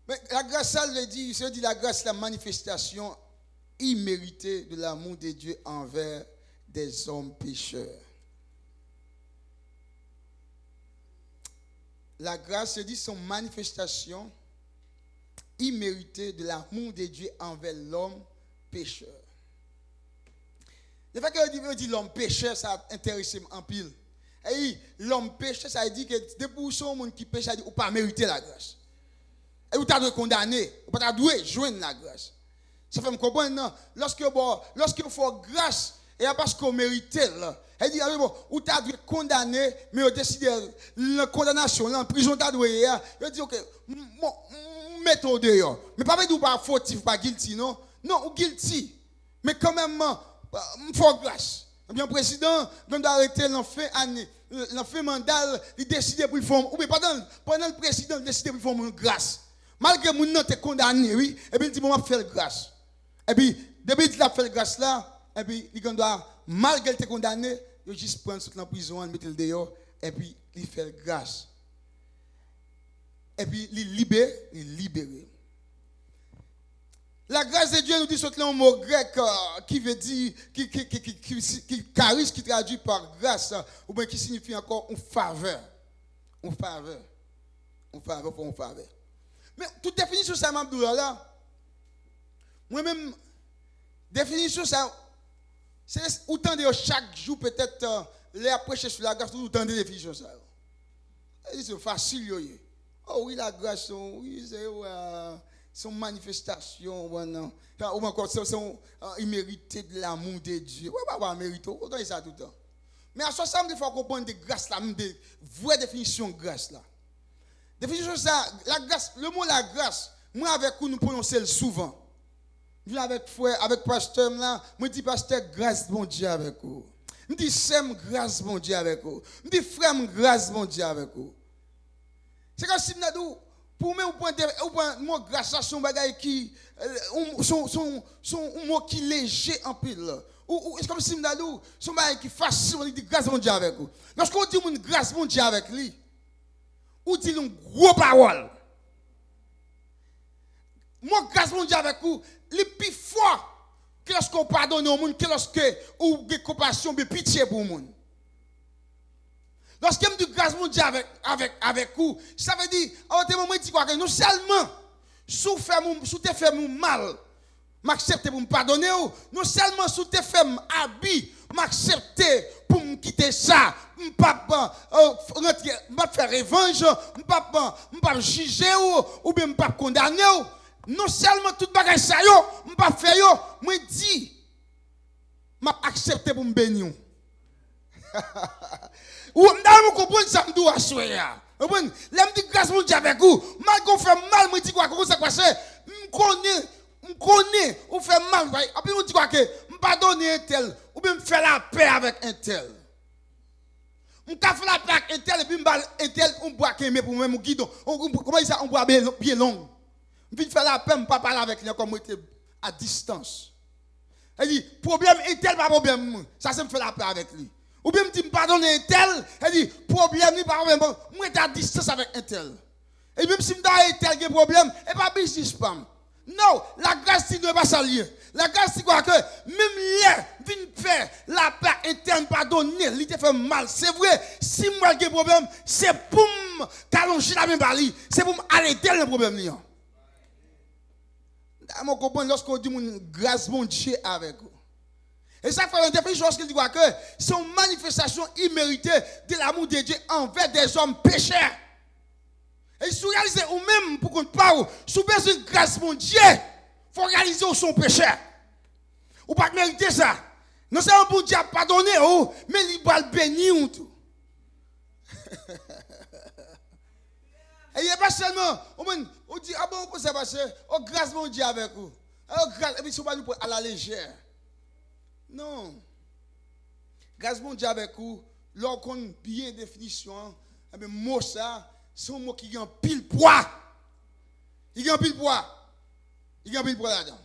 Mais la grâce, ça le dit, la grâce, c'est la manifestation imméritée de l'amour de Dieu envers des hommes pécheurs. La grâce se dit son manifestation imméritée de l'amour de Dieu envers l'homme pécheur. Le fait que dit l'homme pécheur, ça intéresse en pile. Et l'homme pécheur, ça dit que depuis son monde qui pêche, ça dit ou pas mériter la grâce. Et ou t'as dû condamner, ou pas dû joindre la grâce. Ça fait me comprendre, non? Lorsqu'il faut grâce, et parce qu'on mérite là. Elle dit, ou t'as dû condamner, mais on décide la condamnation, la prison t'as dû, il dit, ok, mettez au dehors. Mais pas dire pas fautif, pas guilty, non? Non, ou guilty. Mais quand même, il faut grâce. Bien, le président, quand il a arrêté l'enfant mandat, il décide pour le faire, ou bien pendant le président, il décide pour faire une grâce. Malgré mon nom, tu es condamné, oui, et puis il dit, moi, je fais grâce. Et puis, depuis qu'il a fait grâce là, et puis, il doit, malgré qu'il est condamné, il juste prendre toute la prison, il met le dehors, et puis, il fait grâce. Et puis, il libère. La grâce de Dieu nous dit sur un mot grec qui veut dire, qui charisme, qui traduit par grâce, ou bien qui signifie encore une faveur. Une faveur. Mais toute définition, ça m'a dit là. Moi-même, définition, ça, c'est autant de chaque jour, peut-être, les prêcher sur la grâce, autant de définition, ça. C'est facile. Oh oui, la grâce, oui, c'est une manifestation. Ou encore, il mérite de l'amour de Dieu. Oui, pas mérite. On dit ça tout le temps. Mais à ce moment, il faut comprendre de grâce là, de vraie définition de grâce là. Définition ça, la grâce, le mot la grâce, moi avec vous nous prononçons souvent. Je viens avec frère, avec pasteur là, moi dis pasteur grâce bon Dieu avec vous. Je dis Sem grâce bon Dieu avec vous. Je dis frère grâce bon Dieu avec vous. C'est comme si nous pour moi on mot grâce là son bagage qui son mot qui léger en pile. Ou c'est comme si nous son bagage qui facile on dit grâce bon Dieu avec vous. Lorsqu'on dit une grâce bon Dieu avec lui, ou dit une gros parole. Mon grâce mon Dieu avec vous, le plus fort que lorsqu'on pardonne au monde, que lorsque ou de compassion, de pitié pour le monde. Lorsqu'on dit grâce mon Dieu avec vous, ça veut dire, à un moment, dit quoi que non seulement, sous te fait mal, m'accepter pour me pardonner, non seulement sous te fait habit, m'accepter pour me quitter ça, m'pas faire revanche, m'pas juger ou bien m'pas condamner. Non seulement tout bagage ça yo, m'pas faire yo, moi dit m'a accepter pour me bénir. Ou m'dame comprendre ça m'dou assoya. Comprendre? L'aime dit grâce mon Dieu avec vous, mal qu'on fait mal, moi dit quoi comment ça passe? M'connais ou fait mal, après on dit quoi que m'pardonner un tel ou bien me faire la paix avec un tel. M'ka fait la paix avec un tel et puis m'bal un tel on boit qu'aimer pour même guidon. Comment ça on boit bien long. M'vient faire la paix, m'pas parler avec lui comme était à distance. Elle dit problème un tel pas problème, ça c'est me faire la paix avec lui. Ou bien me dit pardonner un tel, elle dit problème ni pas problème, moi est à distance avec un tel. Et même si m'da un tel qui problème, et pas business pam. Non, la grâce ne doit pas s'allier. La grâce c'est quoi que même là vient faire la paix interne pardonner, il te fait mal. C'est vrai, si moi j'ai problème, c'est pour me calonger la même bali, c'est pour m'arrêter le problème là. Je comprends lorsqu'on dit mon grâce mon Dieu avec vous. Et ça fait une définition lorsqu'il dit quoi que c'est une manifestation imméritée de l'amour de Dieu envers des hommes pécheurs. Et si vous réalisez ou même pour qu'on parle, si vous avez une grâce mon Dieu, il faut réaliser où son pécheur. Ou pas mériter ça. Non seulement pour Dieu pardonner, mais il va le bénir tout. Et il n'y a pas seulement, on dit, ah bon, comment ça passe? Oh, grâce mon Dieu avec vous. Oh, grâce, et puis si on va nous prendre à la légère. Non. Grâce mon Dieu avec vous, lorsqu'on a bien définition, eh bien, mot ça, c'est un mot qui a un pile poids. Il y a un pile poids. Il y a un pile poids là-dedans.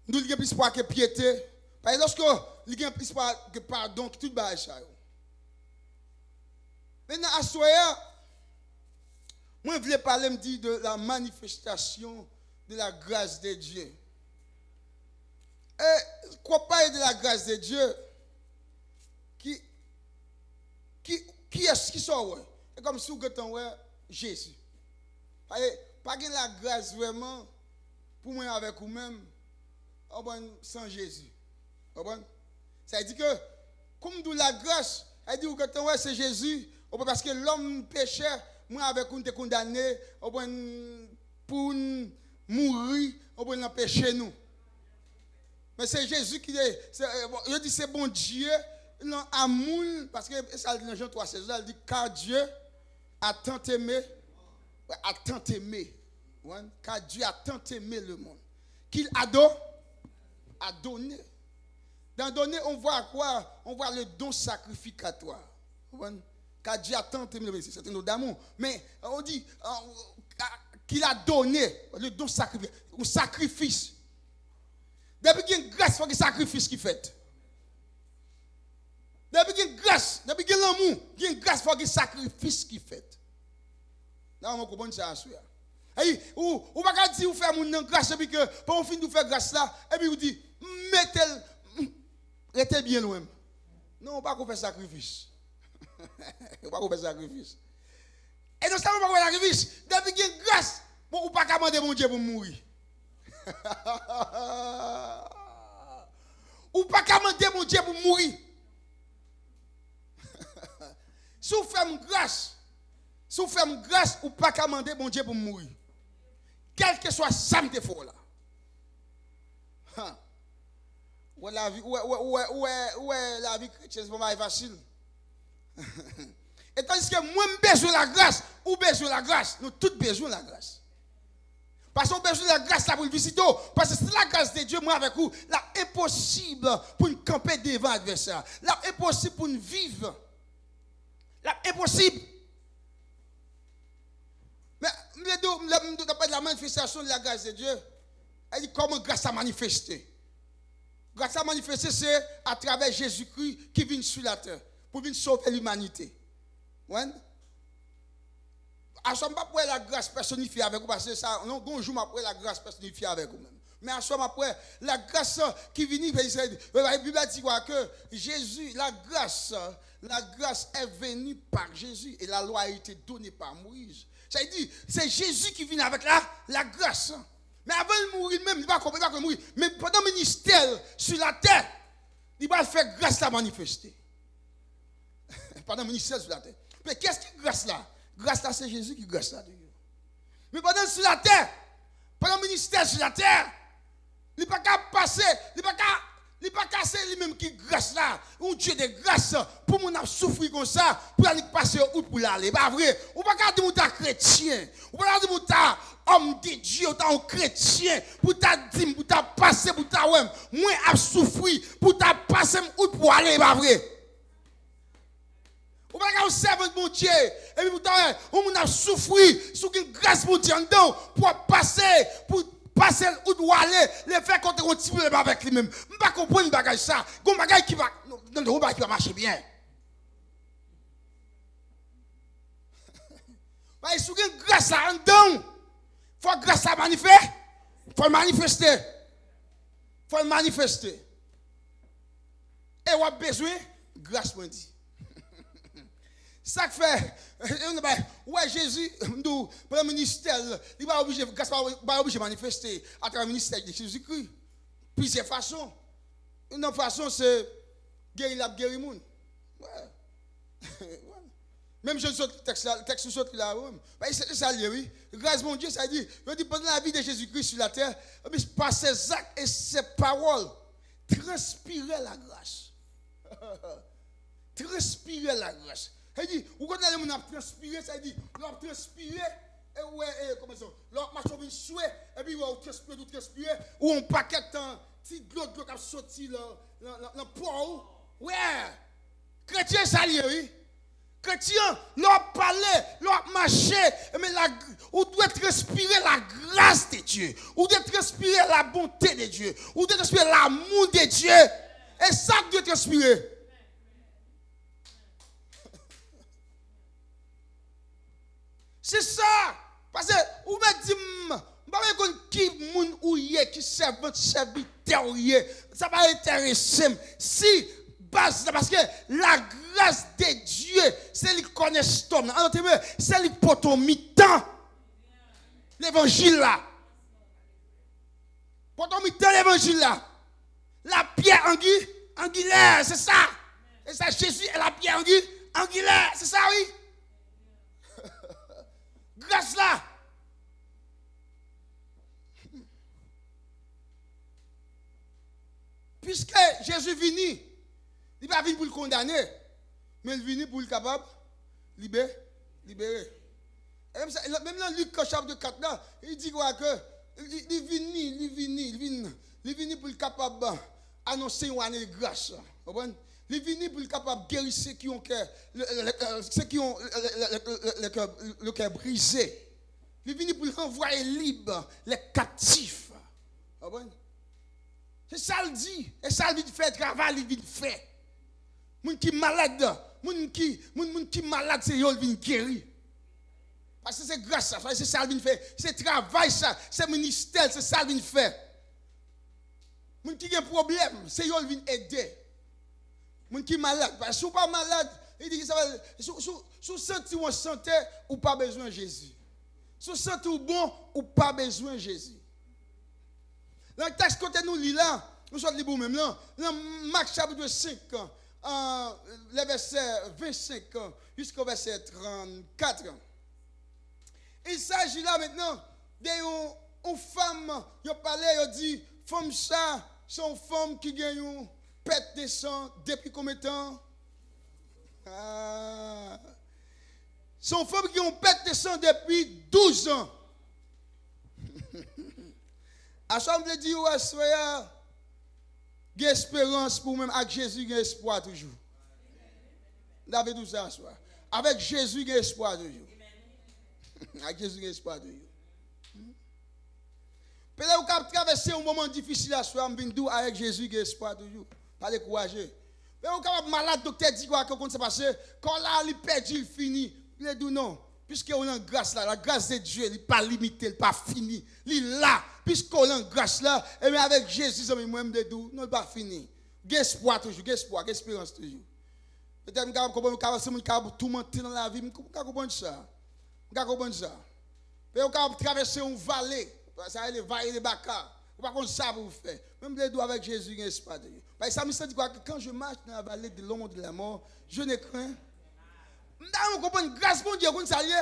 Nous, il y a plus poids que piété. Parce que lorsque il y a plus poids que pardon, tout le ça. Maintenant, à soya, moi, je voulais parler, me dire de la manifestation de la grâce de Dieu. Et quoi parler de la grâce de Dieu? Qui est-ce qui sort? C'est comme si vous avez Jésus. Pas de la grâce vraiment pour moi avec vous-même sans Jésus. Ça veut dire que, comme de la grâce, elle dit que c'est Jésus, parce que l'homme pécheur, moi avec vous, nous condamné pour mourir, dans péché nous. Mais c'est Jésus qui est. Je dis c'est bon Dieu, non, amour, parce que ça dit dans Jean 3,16, elle dit car Dieu a tant aimé, car Dieu a tant aimé le monde, qu'il a donné. Dans donner, on voit quoi? On voit le don sacrificatoire. Car Dieu a tant aimé le monde, c'est un nom d'amour. Mais on dit qu'il a donné le don sacrificatoire, un sacrifice. Depuis qu'il y a une grâce, il faut qu'il y ait un sacrifice qui fait. Depuis qu'il y a une grâce, depuis qu'il y a l'amour, il y a une grâce, il faut qu'il y ait un sacrifice qui fait. Là, on comprend ça à soi. Ou pas dire vous faire mon grâce et puis que pour on finit de faire grâce là et puis vous dit mettez bien loin. Non, on pas qu'on fait sacrifice. On pas qu'on fait sacrifice. Et non seulement pas qu'on fait sacrifice, depuis qu'il y a une grâce, bon ou pas commander mon Dieu pour mourir. Ou pas commander mon Dieu pour mourir. Si vous faites grâce, ou pas qu'à demander bon Dieu pour mourir. Quel que soit ça me défaut là. Ouais, la vie chrétienne, c'est pas facile. Et tandis que moi, j'ai besoin de la grâce, ou besoin de la grâce, nous tous besoin de la grâce. Parce qu'on a besoin de la grâce là pour le visiter. Parce que c'est la grâce de Dieu, moi avec vous, là, impossible pour nous camper devant l'adversaire. Là, impossible pour nous vivre. Là, impossible. Mais, d'après la manifestation de la grâce de Dieu, elle dit comment grâce à manifester. Grâce à manifester, c'est à travers Jésus-Christ qui vient sur la terre pour venir sauver l'humanité. Ouais? À ce moment après la grâce personnifiée avec vous, parce que ça, non, bonjour après la grâce personnifiée avec vous-même. Mais à ce moment après, la grâce qui vient, la Bible dit que Jésus, la grâce est venue par Jésus et la loi a été donnée par Moïse. Ça veut dire, c'est Jésus qui vient avec la grâce. Mais avant de mourir même, il va pas mourir. Mais pendant le ministère sur la terre, il va faire grâce à manifester. Pendant le ministère sur la terre. Mais qu'est-ce qui grâce là? Grâce là, c'est Jésus qui grâce là. Mais pendant sur la terre, pendant le ministère sur la terre, il n'est pas qu'à passer, il n'est pas qu'à c'est lui-même qui grâce là. Un Dieu de grâce pour mon souffrir comme ça, pour aller passer où pour l'aller. Pas vrai? Ou pas qu'à dire mon chrétien, ou pas qu'à dire mon homme de Dieu, ou un chrétien, pour ta dire, pour ta passer, pour ta ouais, moi à souffrir, pour ta passer où pour aller. Pas vrai? Ou pas qu'à servir mon Dieu, et puis pour ta on a souffrir, sous une grâce pour Dieu pour passer où doit aller, les faire contre un petit peu avec lui-même. Je ne pas comprendre le bagage ça. Un bagage qui va marcher bien. Mais sous une grâce là, il faut grâce à manifester. Il faut manifester. Il faut manifester. Et on a besoin de grâce pour dire. Ça fait, ouais, Jésus, pour le ministère, il va obligé de manifester à travers le ministère de Jésus-Christ. Plusieurs façons. Une façon, c'est guérir la guérir monde. Ouais. Même je ne sais pas le texte saute là. C'est ça, oui. Grâce à mon Dieu, ça dit, pendant la vie de Jésus-Christ sur la terre, par ses actes et ses paroles, transpirer la grâce. Transpirer la grâce. Il dit, vous connaissez les gens qui ont transpiré, ça dit, ils ont transpiré, et ouais, comment ça, leur marche au souhait, et puis ils ont transpiré, ou on paquet de petit de l'eau qui a sorti dans le poids. Ouais, chrétien, ça lié, oui. Chrétien, leur parler, leur marcher, mais vous devez transpirer la grâce de Dieu, vous devez transpirer la bonté de Dieu, vous devez transpirer l'amour de Dieu, et ça vous devez transpirer. C'est ça. Parce que vous me dites, qui moun ou yé, qui serviteur ou yé, ça va intéresser. Si, parce que la grâce de Dieu, c'est lui connaît l'homme. C'est lui pour ton mi-temps. L'évangile là. Pour ton mi-temps, l'évangile là. La pierre angulaire, c'est ça. Et ça, Jésus est la pierre angulaire, c'est ça, oui. Grâce là. Puisque Jésus venu, il n'est pas venu pour le condamner, mais il est venu pour le capable libérer. Et même dans Luc chapitre 4, là, il dit quoi que il est venu pour le capable annoncer une année de grâce. Il est venu pour le capable guérir ceux qui ont le cœur brisé. Il est venu pour renvoyer libre les captifs. C'est ça qu'il dit. Et ça il fait travail, il fait. Les gens qui sont malades, les qui malades, c'est eux qui viennent guérir. Parce que c'est grâce à ça, c'est ça qu'il fait. C'est travail, ça, c'est ministère, c'est ça qu'il fait. Les gens qui ont un problème, c'est eux qui viennent aider. Les gens qui sont malades, parce que si vous n'êtes pas malade, il dit que ça va. Si vous sentez en santé, ou pas besoin de Jésus. Si vous sentez bon, ou pas besoin de Jésus. Dans le texte que nous lisons là, nous sommes libres même là, dans Marc chapitre 5, le verset 25 jusqu'au verset 34. Il s'agit là maintenant d'une femme, il parlait, il dit, femme ça, c'est une femme qui gagne une pète de sang depuis combien de temps? C'est une femme qui a une pète de sang depuis 12 ans. À ça, je me dis, ouais, soya, il y a espérance pour même avec Jésus, il y a espoir toujours. Vous avez tout ça, soir. Avec Jésus, il y a espoir toujours. Avec Jésus, il y a espoir toujours. Peut-être que vous avez traversé un moment difficile à soi, avec Jésus, il y a espoir toujours. Pas décourager. Mais vous avez malade, docteur dit quoi, quand ça passe, quand là, il perd, il finit. Il dit non. Puisque on a une grâce là, la grâce de Dieu, il n'est pas limité, il n'est pas fini. Il est là. Puisqu'on a une grâce là, et bien avec Jésus, moi-même de tout, non, il n'est pas fini. Il y a espoir toujours, il y a espoir, il y a espérance toujours. Peut-être que vous comprendre si vous tout mentir dans la vie, vous comprendre ça. Vous comprendre ça. Vous avez traversé une vallée, ça est le vallée de Baka. Vous ne pouvez pas ça pour vous faire. Même les deux avec Jésus, il y a espoir de Dieu. Ça me dit quoi que quand je marche dans la vallée de l'ombre de la mort, je ne crains. Vous comprenez grâce pour Dieu, vous savez.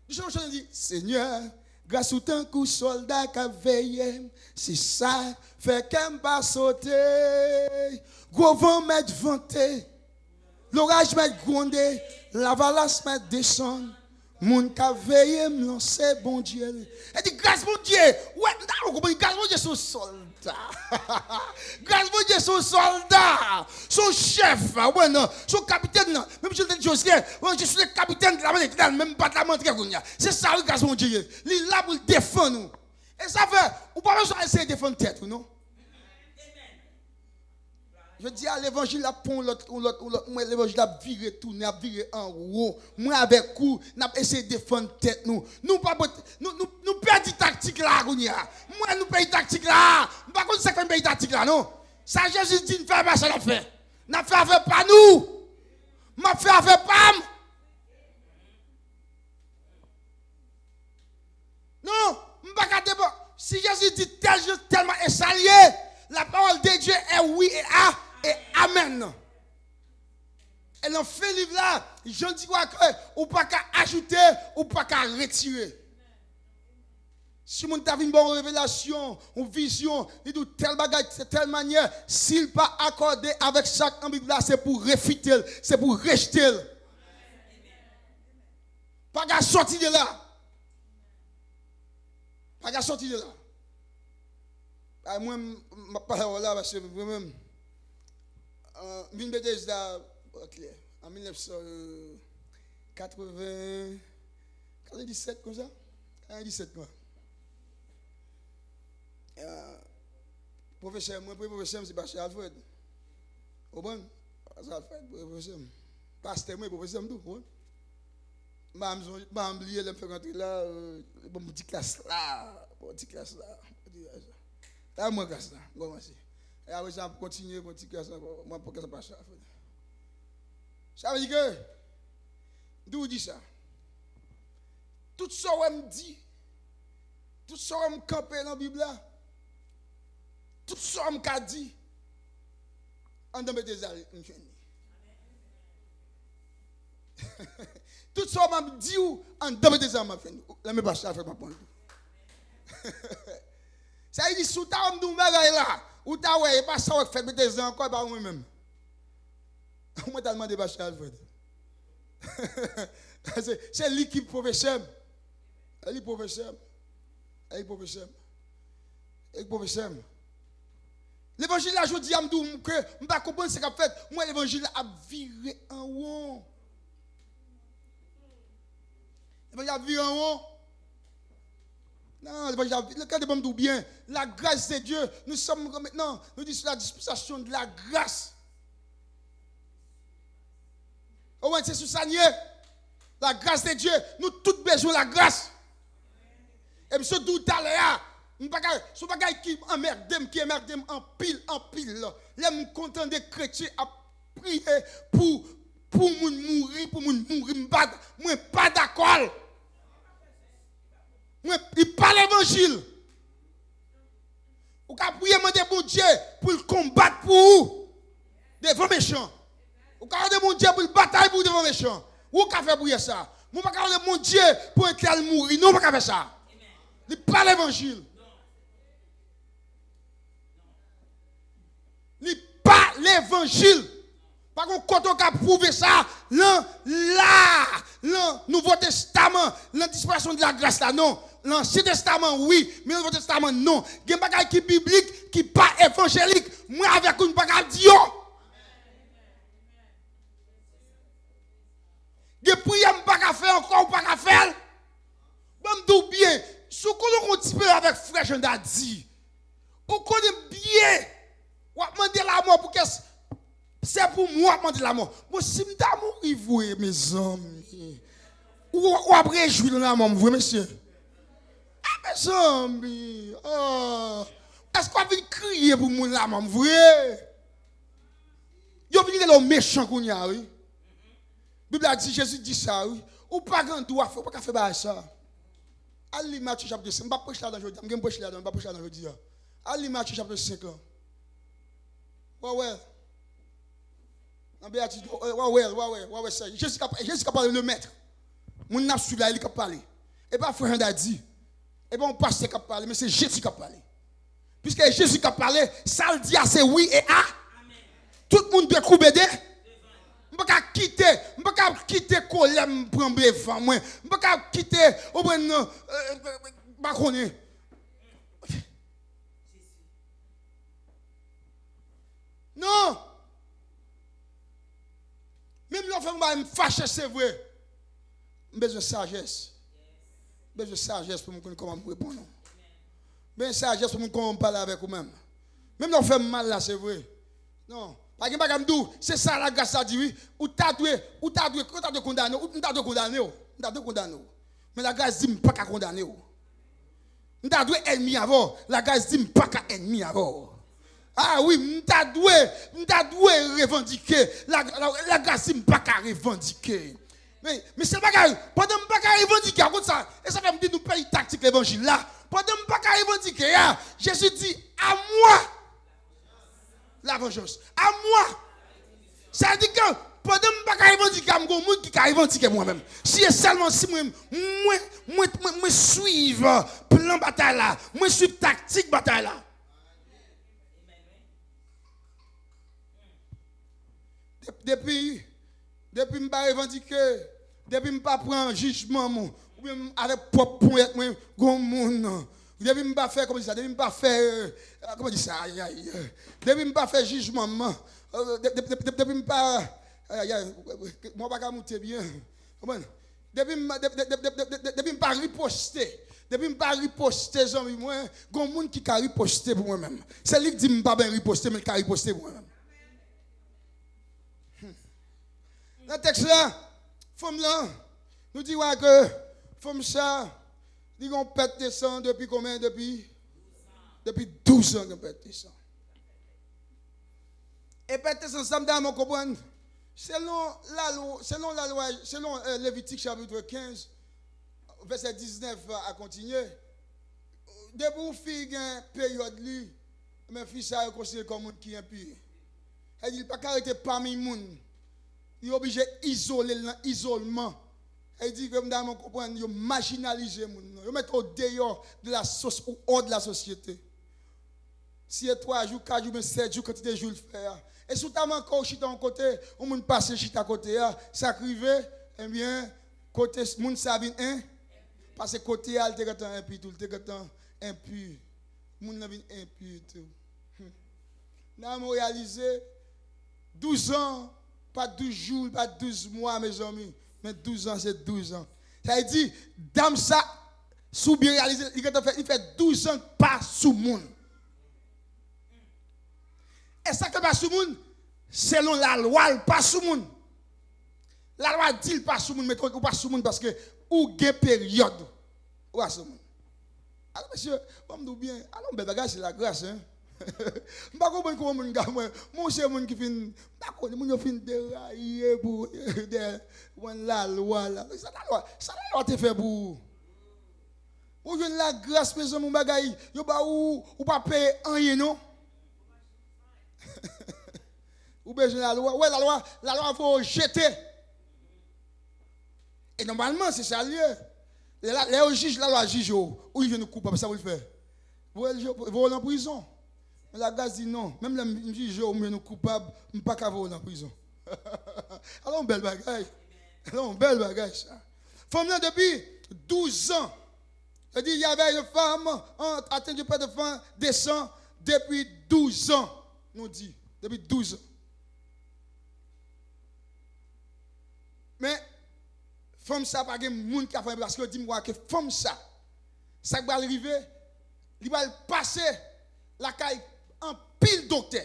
Je dis, Seigneur, grâce au temps que soldat qui veillé, c'est ça, fait qu'elle pas sauter. Gros vent m'a vanté, l'orage m'a grondé, la valasse m'a descendre. Mon qui veillé me lancer, bon Dieu. Elle dit, grâce pour Dieu. Ouais, vous comprenez, grâce pour Dieu, son soldat. Grâce pour Dieu, son soldat. Son chef, ouais, non. Son capitaine, non. Même si je dis José, je suis le capitaine de la montre, même pas de la montre. C'est ça, grâce pour Dieu. Il est là pour défendre nous. Et ça fait, vous pas besoin d'essayer de défendre tête, non? Je dis à l'évangile, moi l'évangile a viré tout, a viré en haut. Moi avec vous, n'a essayé de défendre tête nous. Nous perdons tactique là, moi nous perdons tactique là. Pas contre ça qu'on paye tactique là, non. Ça Jésus dit, ne fait pas ça, n'a fait. N'a fait avec pas nous. M'a fait avec pas. Non, m'pas pas. Si Jésus dit tel jour tellement est salié, la parole de Dieu est oui et ah. Et amen. Et dans ce livre là, je dis quoi que ou pas qu'à ajouter ou pas qu'à retirer. Si mon t'a vu une bonne révélation, une vision, il dit tel bagage, c'est telle manière, s'il pas accordé avec chaque en Bible là, c'est pour réfuter, c'est pour rejeter. Pas qu'à sortir de là. Pas qu'à sortir de là. Moi, ma parole là, parce que moi-même, en 1997 comme ça, 97 quoi. Professeur, moi professeur c'est Pasteur Alfred. Au bon, Pasteur Alfred, professeur. Pasteur moi professeur tout. M'a oublié de me faire rentrer là, bon petite classe là, petite classe là. Là moi classe là, commencer. Et après ça, continuer, continuer, moi, pour que ça passe. Ça veut dire que, d'où dit ça? Tout ça, on me dit, tout ça, on me campe dans la Bible, tout ça, on me dit, en dehors des années, tout ça, on me dit, en dehors des années, la même chose, ça fait ma point. Ça veut dire, sous ta homme, nous, là. Ou ta ouais, pas ça fait des encore par moi-même. Moi t'as demandé Pasteur Alfred. C'est l'équipe professeur. Elle est professeur. Elle est professeur. Elle est professeur. L'évangile là je dis à m'dou que je pas comprendre ce qu'a fait. Moi l'évangile a viré en haut. L'évangile a viré en haut. Non, le cas de Bamdou bien, la grâce de Dieu, nous sommes maintenant, nous disons la dispensation de la grâce. Au moins, c'est sous ça, la grâce de Dieu, nous tous besoin de la grâce. Et ce doute là, ce bagage qui emmerde en pile. Là, je suis content des chrétiens à prier pour mourir, pour mourir, moi pas d'accord. Il parle l'évangile. Vous pouvez prier demander bon Dieu pour le combattre pour vous. Devant méchants. Ou ka de mon Dieu pour bataille pour devant méchant. Ou ka faire pour ça. Mon pas ka de mon Dieu pour un tel mourir. Non, pas faire ça. Il pas l'évangile. Il pas l'évangile. Par contre, quand on a prouvé ça, le Nouveau Testament, la disparition de la grâce là, non. L'Ancien Testament, oui, mais le Nouveau Testament, non. Il y a des bagages qui biblique, qui pas évangélique. Moi, avec une bagage Dieu. Il y a des prières, pas faire encore, pas faire. Bon, me bien, si on connaît un petit peu avec frère Jean dit, on connaît bien, on va demander la mort pour que c'est pour moi de demander la mort. Moi, si je suis mort, mes amis, ou après je suis la mort, vous monsieur. Ah, mes amis, est-ce qu'on vient crier pour moi la mort, vrai? Vous venez de méchant qu'on y a, oui. La Bible a dit, Jésus dit ça, oui. Ou pas grand droit, il ne faut pas faire ça. Allez, Matthieu chapitre 5, je ne vais pas prêcher là-dedans, je ne vais pas prêcher là-dedans, je ne vais pas prêcher là-dedans, je vais dire. Allez, Matthieu chapitre 5, là. Ouais. Ouais, ça. Jésus a parlé le maître. Mon n'a suivi là, il a parlé. Et pas frère a dit. Et pas on passe qui a parlé, mais c'est Jésus qui a parlé. Puisque Jésus qui a parlé, ça le dit c'est oui et ah. Tout le monde doit couper des. Je ne peux pas quitter Colem pour prendre devant moi. Je ne peux pas quitter Macroné. Non. Même l'enfant me fâcher, c'est vrai. J'ai besoin de sagesse. J'ai besoin de sagesse pour me connaître comment me répondre. J'ai besoin de sagesse pour me comment parler avec vous-même. Même l'enfant mal là, c'est vrai. Non. Parce que c'est ça la grâce a dit oui. Ou t'as dû condamner, ou t'as dû condamner. Mais la grâce dit pas qu'à condamner. T'as dû ennemi avant. La grâce dit pas qu'à ennemi avant. Ah oui, t'as dû revendiquer. La grâce dit pas qu'à revendiquer. Mais c'est pas grave. Pendant que je ne revendiquer comme ça, et ça fait me dire nous paye tactique l'évangile là. Pendant que je ne revendiquer, Jésus dit à moi. La vengeance. À moi. Ça dit que pendant que je ne peux pas revendiquer, je suis quelqu'un qui a revendiqué moi-même. Si seulement si moi suivre plan bataille là, moi suivre tactique bataille là. Depuis je ne peux pas revendiquer, depuis je ne peux pas prendre jugement, ou bien avec propre point, depuis je ne peux pas faire comme ça, depuis je ne peux pas faire, comment dire ça, depuis je ne peux pas faire jugement, depuis je ne peux pas, moi je ne peux pas monter bien, depuis je ne peux pas riposter. Depuis que je ne peux pas riposter, il y a des gens qui ont riposté pour moi-même. C'est lui qui dit que je ne peux pas riposter, mais qui a riposté pour moi-même. Dans le texte là, femme là, nous disons que femme ça, ils ont pète de sang depuis combien? Depuis 12 ans qu'ils pète de sang. Et pète de sang, ça me donne à comprendre. Selon la loi, selon Lévitique chapitre 15, verset 19 à continuer, dès que vous faites une période, mes fils sont considérés comme un qui est impur. Elle dit, il ne peut pas arrêter parmi les gens. Il est obligé d'isoler l'isolement. Il dit que vous comprenez, il marginalise les gens. Il met au dehors de la société ou hors de la société. Si il y a 3 jours, 4 jours, 7 jours, quantité de jours le faire. Et si tu as encore chita en côté, on peut passer chita à côté, ça crive, eh bien, côté, moun sa vin un. Parce que côté, il est impur, tout le temps impur. Moun vin impur, tout. Nous avons réalisé 12 ans. Pas 12 jours, pas 12 mois, mes amis. Mais 12 ans, c'est 12 ans. Ça veut dire, dame ça, sous bien réalisé, il fait 12 ans pas sous monde. Et ça que pas sous monde, selon la loi, pas sous monde. La loi dit pas sous monde, mais pas sous monde parce que, ou gain période, ou à sous monde. Alors, monsieur, on me dit bien, alors, ben, bagage, c'est la grâce, hein. Je ne sais pas comment mon gars, mon cher mon qui fin, mon fin dérailler pour la loi là. Ça la loi te fait pour. Ou la grâce maison mon bagay, yo ba ou pas payer rien non. Ou besoin de la loi. Ouais, la loi faut jeter. Et normalement, c'est ça lieu. Les juges, la loi juge où ils viennent nous couper, ça vous le faire. Vous allez en prison. Mais la grâce dit non. Même les juges où nous coupables, je ne pas qu'à vous en prison. Alors, belle bagaille. Alors, belle bagaille, ça. Femme là depuis 12 ans. C'est-à-dire, il y avait une femme atteinte du père de femme descend depuis 12 ans. Nous dit, depuis 12 ans. Mais, femme ça, pas de monde qui a fait, parce que dis-moi que femme ça va arriver, il va passer la caille en pile docteur.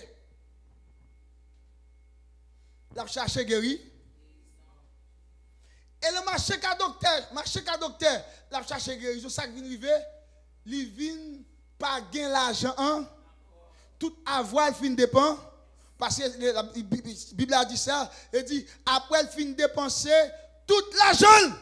La chercher guéri. Et le marché qu'à docteur, la chercher guéri. Ça qui vient arriver, il vient pas gagner l'argent. Tout avoir le fin dépend. Parce que la Bible a dit ça, elle dit, après le fin dépenser, tout l'argent.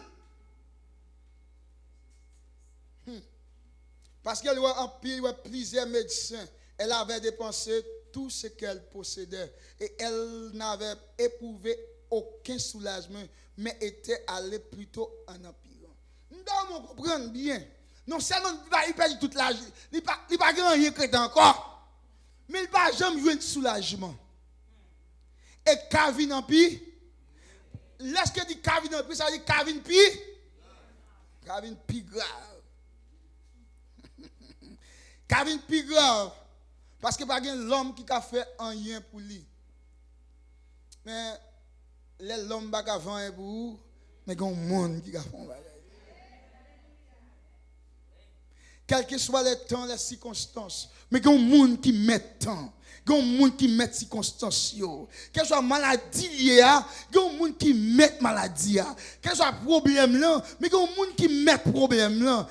Parce qu'elle a plusieurs médecins. Elle avait dépensé tout ce qu'elle possédait. Et elle n'avait éprouvé aucun soulagement, mais était allée plutôt en empirant. Nous devons comprendre bien. Non seulement il perd toute l'argent, il n'a pas rien créé encore, mais il n'a pas jamais eu de soulagement. Et Calvin en pire, lorsque dit Calvin en pire, ça veut dire Calvin pire. Calvin pire grave. Calvin pire grave. Parce que pas l'homme qui a fait rien pour lui. Mais l'homme n'a pas fait pour vous, mais il y a un monde qui a fait un bagage. Quel que soit le temps, les circonstances, mais il y a un monde qui met temps. Il y a un monde qui met circonstances. Quelle soit maladie liée, il y a un monde qui met maladie. Quel soit problème là, mais il y a un monde qui met problème là.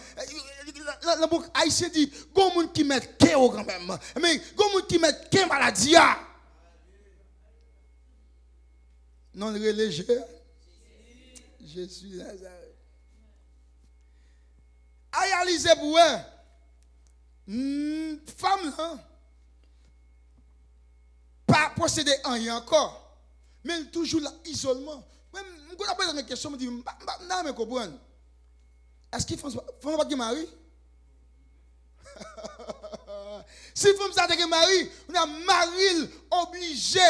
Le bouc Haïtien dit, il y a un monde qui met kéo quand même. Mais il y a un monde qui met kéo maladie. Non religieux. Jésus Nazareth. Réalisez pour eux. Femme là. Pas posséder rien encore. Mais toujours l'isolement. Même quand on pose une question, je me dis, je ne comprends pas. Est-ce qu'il faut pas de mari? Si il faut que mari, on a mari obligé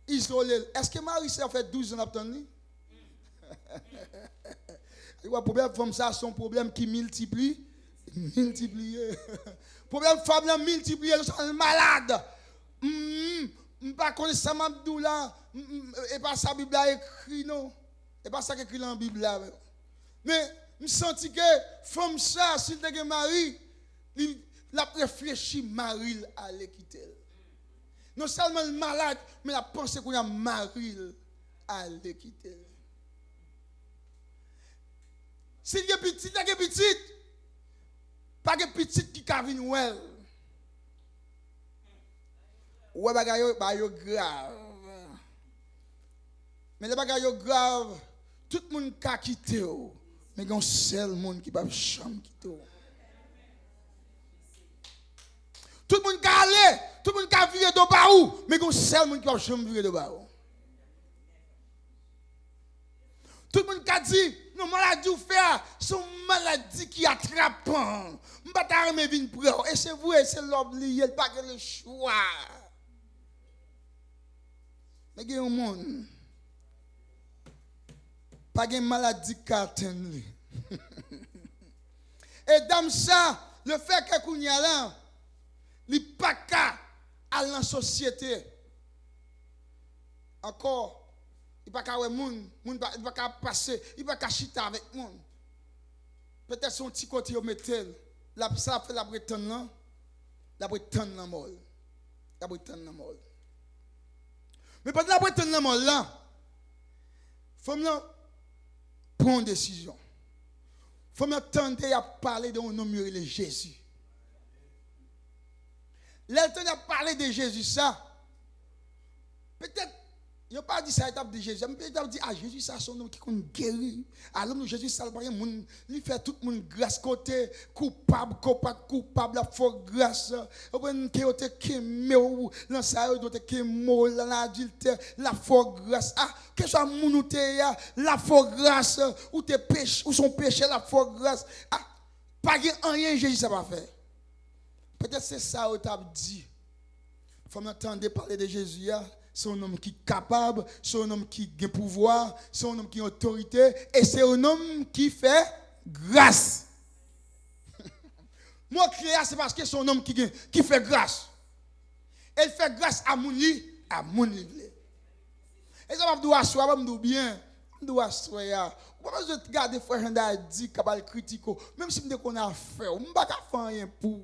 isolé. Est-ce que Marie ça fait 12 ans d'attendre? Il y a un problème comme ça, son problème qui multiplie. Problème femme multiplie, elle est malade. Je ne pas connaître ça m'abdou là. Et pas ça Bible a écrit non. Et pas ça qui écrit dans la Bible là. Mais je sens que femme ça, s'il te mari, il a réfléchi Marie à l'équiter. Non seulement le malade, mais la pensée qu'on a Marie à l'équiter. S'il y a petit, pas de petit qui cavine well. Ouais, bagaille grave. Mais les bagailles grave, tout le monde a quitté. Mais il y a un seul monde qui ne peut pas quitter. Tout le monde a allé, tout le monde a viré de bas, mais il y a un seul monde qui ne peut pas virer de bas. Tout le monde a dit, nos maladies ou faire, sont maladies qui attrapent. Je ne peux pas venir pour eux. Et c'est vrai, c'est l'oublié, il n'y a pas le choix. Mais il y a un monde. Pas de maladie qui atteint lui. Et dans ça, le fait que qu'on y a là, il n'y a pas qu'à aller dans la société. Encore. Il n'y a pas qu'à moun, il n'y a pas qu'à passer, il n'y a pas qu'à chiter avec moun. Peut-être son petit côté au métal, ça fait la prétendre la mort. La prétendre la mort. Mais pendant la prétendre la mort là, il faut prendre une décision. Il faut attendre à parler de nom de Jésus. L'entendre à parler de Jésus ça, peut-être Il n'a pas dit ça, il a dit Jésus. Il a dit, ah, Jésus, ça, son homme qui compte guérir. Alors, Jésus, ça, il fait tout le monde grâce côté, coupable, la force grâce. La force grâce. Ah, que soit mon la force grâce, ou tes péchés, ou son péché, la force grâce. Ah, pas rien, Jésus, ça va faire. Peut-être c'est ça, tu as dit. Il faut m'entendre parler de Jésus. C'est un homme qui est capable, c'est un homme qui a pouvoir, c'est un homme qui a autorité, et c'est un homme qui fait grâce. Moi, créa, c'est parce que c'est un homme qui fait grâce. Il fait grâce à mon lit, à mon lit. Et ça va me asseoir, me dire bien, me dire asseoir. Pourquoi je regarde frère Janda dit capable critiquer, même si me qu'on a fait, on pas faire rien pour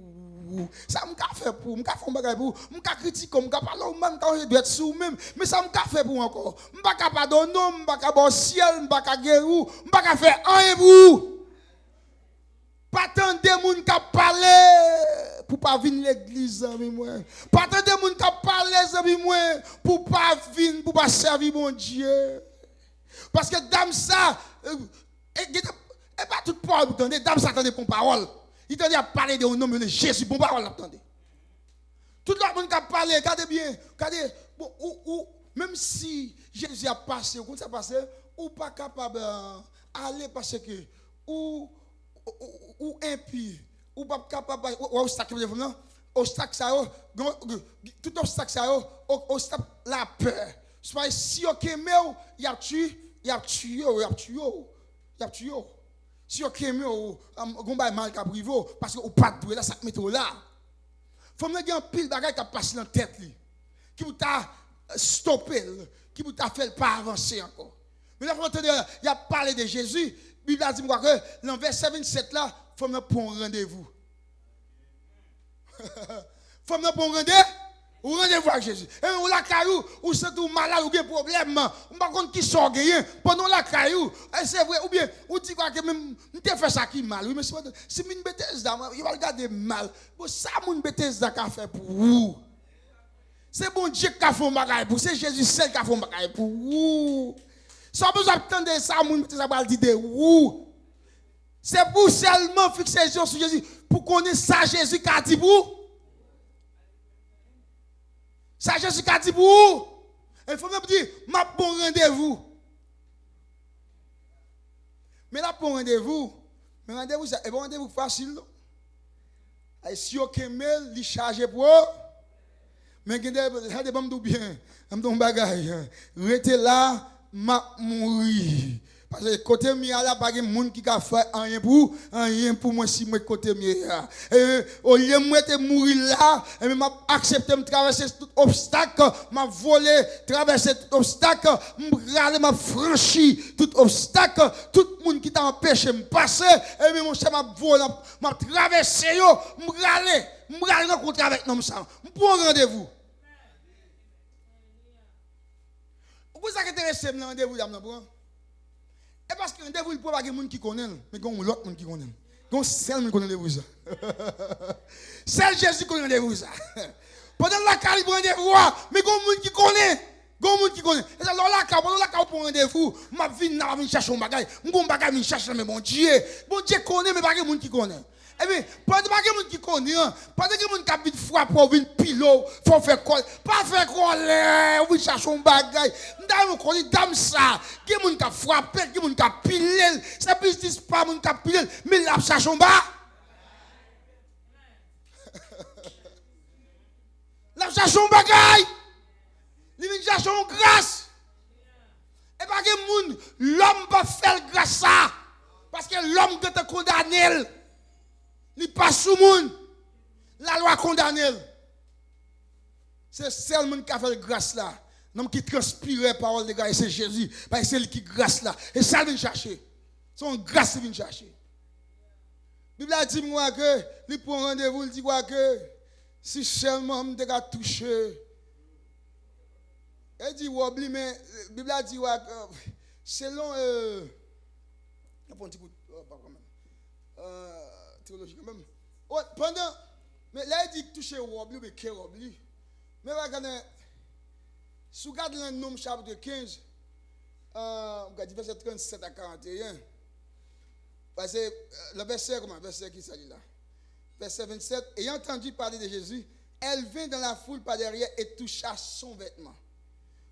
ça me fait pour, me faire un bagage pour, me critiquer, me parler même quand je dois être sous même, mais ça me fait pour encore. Me pas pardonner, me pas bon ciel, me pas guérir, me pas faire rien pour. Pas tant de monde qui parler pour pas venir l'église avec moi. Pas tant de monde qui parler avec moi pour pas venir, pour pas servir mon Dieu. Parce que dame ça, et pas toute parole, vous entendez, dame ça attendez pour parole. Il t'a dit à parler de nom de Jésus, bon parole, attendez. Tout le monde qui a parlé, regardez bien, regardez, même si Jésus a passé, comment ça passe, ou pas capable d'aller parce que, ou impie, ou pas capable, ou obstacle, obstacle ça, tout obstacle ça, obstacle la peur. Soit si on aime, il a tué. Si on aime, on va mal qu'à privé, parce que on pas doué là, ça met là. Faut me dire un pile bagage qui passe dans la tête, qui vous a stoppé, qui vous a fait pas avancer encore. Mais là, il a parlé de Jésus. La Bible a dit que dans verset 27 là, il faut me prendre rendez-vous. Il faut me prendre rendez-vous avec Jésus. Et on la caillou, ou c'est tout malade, ou bien problème, on ne pas compte qui sort gagné, pendant la caillou, c'est vrai, ou bien, on dit que même, on te fait ça qui mal, oui, mais si une bêtise, il va regarder mal. Bon, ça, mon bêtise, ça a fait pour vous. C'est bon Dieu qui a fait un bagage pour vous, c'est Jésus seul qui a fait un bagage pour vous. Sans besoin d'attendre ça, mon bêtise, ça va dire de vous. C'est pour seulement fixer les yeux sur Jésus, pour connaître ça, Jésus qui a dit pour vous. Ça, Jésus qui a dit pour vous. Il faut même dire, ma bon rendez-vous. Mais là, pour rendez-vous, mais rendez-vous, c'est un rendez-vous facile. Et si vous aimez, il charge pour vous. Mais ça dépend de bien. Je me bagage. Restez là, m'a mourir. Parce que côté mien là, pas de monde qui a fait rien pour moi si moi côté mien. Et au lieu de moi mourir là, et m'a accepté de traverser tout obstacle, m'a volé, traverser tout obstacle, m'a franchi tout obstacle, tout le monde qui t'a empêché de me passer, et même mon cher m'a volé, m'a traversé yo, m'a rencontré avec nous ça. Pour rendez-vous. Vous êtes intéressé dans rendez-vous là et parce que rendez-vous, il peut y avoir des gens qui connaissent, mais il y a l'autre monde qui connaît. Il y a seul monde qui connaît rendez-vous. Seul Jésus connaît rendez-vous. Pendant la carte, il prend rendez-vous, mais il y a des gens qui connaissent. Il y a des gens qui connaissent. Et alors là, pendant la carte, il prend rendez-vous, je vais chercher un bagage. Je vais chercher, mais bon Dieu connaît, mais pas des gens qui connaissent. Eh bien, pas de gens qui connaissent, pas de gens qui ont vite froid pour venir pilote, faut faire quoi, pas faire quoi, oui, chercher un bagage. Nous connaissons dame ça, qui est gens qui a frappé, qui est gens qui a pilé, ça ne dit pas gens qui a pilé, mais là, cherche un bagage. Là, cherche un bagage. Il vient chercher une grâce. Et pas que l'homme va faire grâce ça, parce que l'homme qui est condamné. Il passe sous le monde. La loi condamne. C'est seulement qui a fait grâce là. L'homme qui transpire la parole de gars, c'est Jésus. Parce que c'est lui qui grâce là. Et ça vient chercher. C'est une grâce qui vient chercher. La Bible a dit moi que, il prend rendez-vous, il dit quoi que, si seulement je me touché. Il dit, oublie, mais la Bible a dit que, selon. Théologie quand même. Mais là, il dit toucher Wobli, mais qui Wobli. Mais regardez, Si vous regardez le Nombre chapitre 15, regardez verset 37 à 41, le verset, comment? Verset qui s'agit là? Verset 27, ayant entendu parler de Jésus, elle vint dans la foule par derrière et toucha son vêtement.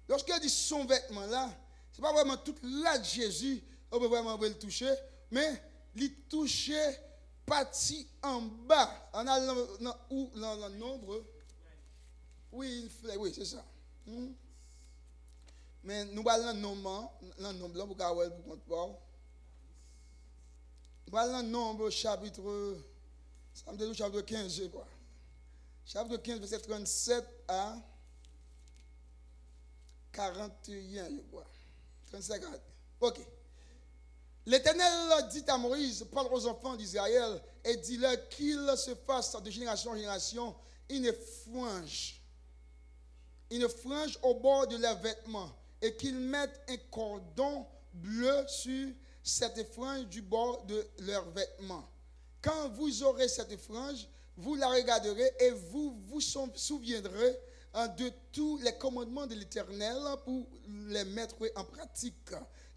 Lorsqu'elle dit son vêtement là, ce n'est pas vraiment toute la de Jésus, on peut vraiment le toucher, mais il touchait partie en bas. On a dans le nombre. Oui, c'est ça. Mais nous allons dans le nombre blanc pour qu'on vous compte pas. Nous allons dans le nombre chapitre 15, je crois. Chapitre 15, verset 37 à 41, je crois. 35 à 41. Ok. L'Éternel dit à Moïse, parle aux enfants d'Israël et dis-leur qu'ils se fassent de génération en génération une frange au bord de leurs vêtements et qu'ils mettent un cordon bleu sur cette frange du bord de leurs vêtements. Quand vous aurez cette frange, vous la regarderez et vous vous souviendrez de tous les commandements de l'Éternel pour les mettre en pratique.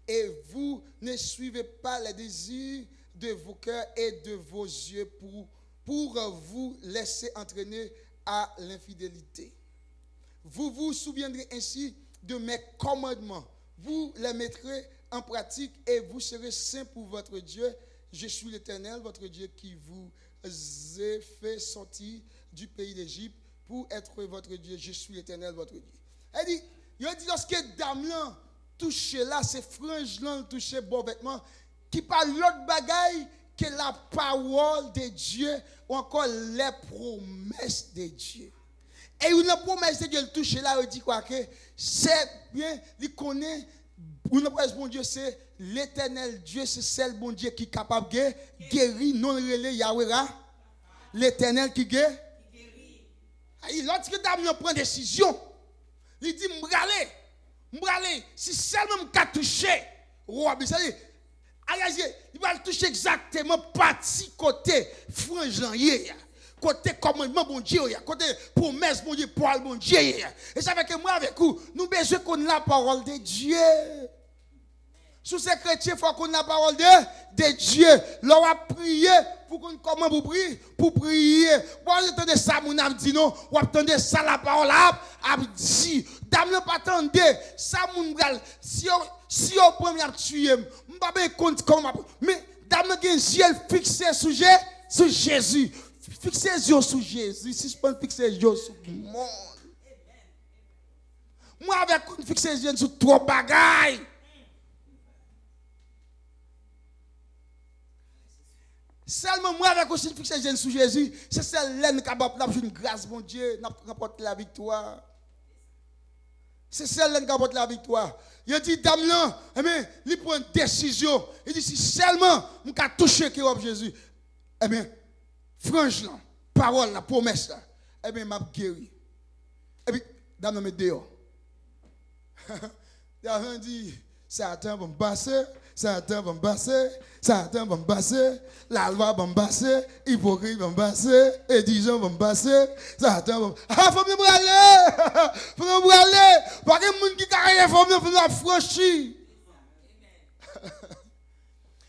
Et vous ne suivez pas les désirs de vos cœurs et de vos yeux pour vous laisser entraîner à l'infidélité. Vous vous souviendrez ainsi de mes commandements. Vous les mettrez en pratique et vous serez saints pour votre Dieu. Je suis l'Éternel, votre Dieu, qui vous ai fait sortir du pays d'Égypte pour être votre Dieu. Je suis l'Éternel, votre Dieu. Elle dit, lorsque dame là touche là, ces franges là touche bon vêtement, qui parle l'autre bagaille que la parole de Dieu ou encore les promesses de Dieu. Et une promesse de Dieu le touche là, il dit quoi que c'est bien, il connaît, une promesse bon Dieu, c'est l'Éternel Dieu, c'est celle bon Dieu qui est capable de guérir, non relais Yahweh, l'Éternel qui guérit. Lorsque dame prend décision, il dit m'bralé, si seulement m'a touché, roi, il va le toucher exactement parti côté frange côté commandement bon Dieu, côté promesse bon Dieu, parole bon Dieu. Et ça fait que moi avec vous, nous besoin qu'on la parole de Dieu. Sous ces chrétiens, il faut qu'on ait la parole de Dieu. L'on va prier pour qu'on comment vous prier pour prier. Vous entendez ça, mon âme dit non. Vous entendez ça, la parole a dit. Dame ne pas attendre ça, mon bral. Si on prend me tuer, je ne pas compte comment. Mais dame n'a qu'un ciel fixé sur Jésus. Fixez les yeux sur Jésus. Si je peux fixer les yeux sur le monde. Moi, avec fixer les yeux sur trois bagailles. Seulement moi avec aussi fixer les yeux sur Jésus, c'est celle-là qui a une grâce, mon Dieu, n'a remporté la victoire. C'est celle-là qui apporte la victoire. Il dit, dame là, il prend une décision. Il dit, si seulement je peux toucher Jésus, franche là, parole, la promesse là, m'a guéri. Et puis, dame me dehors. Dame dit, Satan va me passer, Satan va me passer, Satan va me passer, la loi va me passer, hypocrite va me passer, édition va me passer, Satan va me passer. Ah, faut me braler, faut me braler, parce que les gens qui carrent, faut me affranchir.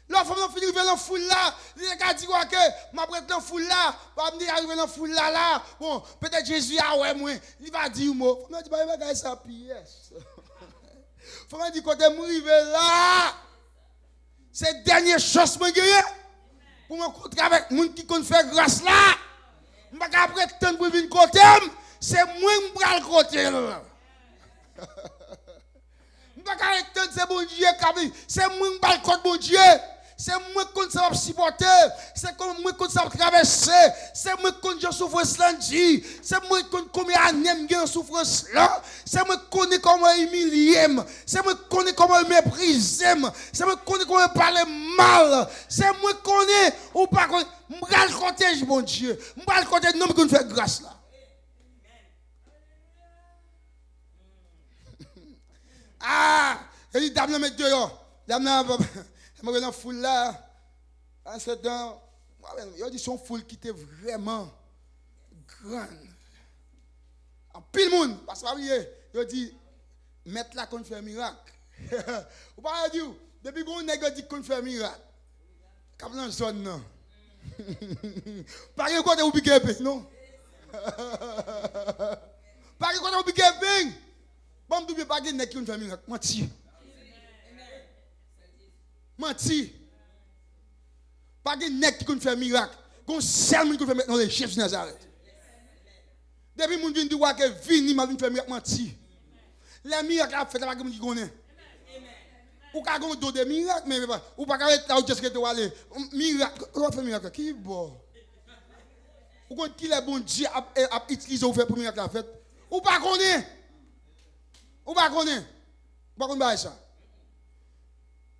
Là, faut me finir dans la foule là, les gars disent que ma prête dans la foule là, va me dire arriver dans la foule là, bon, peut-être Jésus a ouais moi, il va dire mot, faut me dire bah il va ça pièce. Faut me dire quand je m'arrive là, c'est dernière chance que j'ai pour me rencontrer avec les gens qui comptent faire grâce là. Je ne vais pas prétendre pour venir côté, c'est moi qui vais le côté. Je ne vais pas prétendre c'est bon Dieu qui a c'est moi qui vais le côté bon Dieu. C'est moi qui va supporter, c'est moi qui va traverser, c'est moi qui vais souffrance là, c'est moi qui connais combien d'années j'ai souffrance là, c'est moi qui connais comment humilier, c'est moi qui connais comment mépriser, c'est moi qui connais comment parler mal, c'est moi qui connais ou pas connais, je vais le côté bon Dieu, je vais le côté de l'homme qui nous fait grâce là. Ah, il dit dame me dehors, dame je me dans foule là, en ce temps, il dit son foule qui était vraiment grande. En pile monde, parce que il dit, mettre là qu'on fait miracle. Ou pas dire, depuis qu'on nègre dit qu'on fait miracle. Comme dans zone non. Pas que côté ou piquer pain, non. Pas que côté ou piquer pain. Bon, tu peux pas que nègre qu'on fait miracle. Menti. Menti. Pas que nègre qu'on fait miracle. Qu'on seul monde qui fait maintenant les chefs de Nazareth. Depuis mon vient dire que vini m'a vinn faire miracle menti. Les miracles a fait là pas qui connaît. Ou ka gon do de miracle mais ou pas ka être là où juste que tu aller miracle on fait miracle qui bon. Ou kon qui les bon Dieu a utilisé ou fait pour miracle la fête. Ou pas connaît. Ou pas connaît. Pas connaît ça.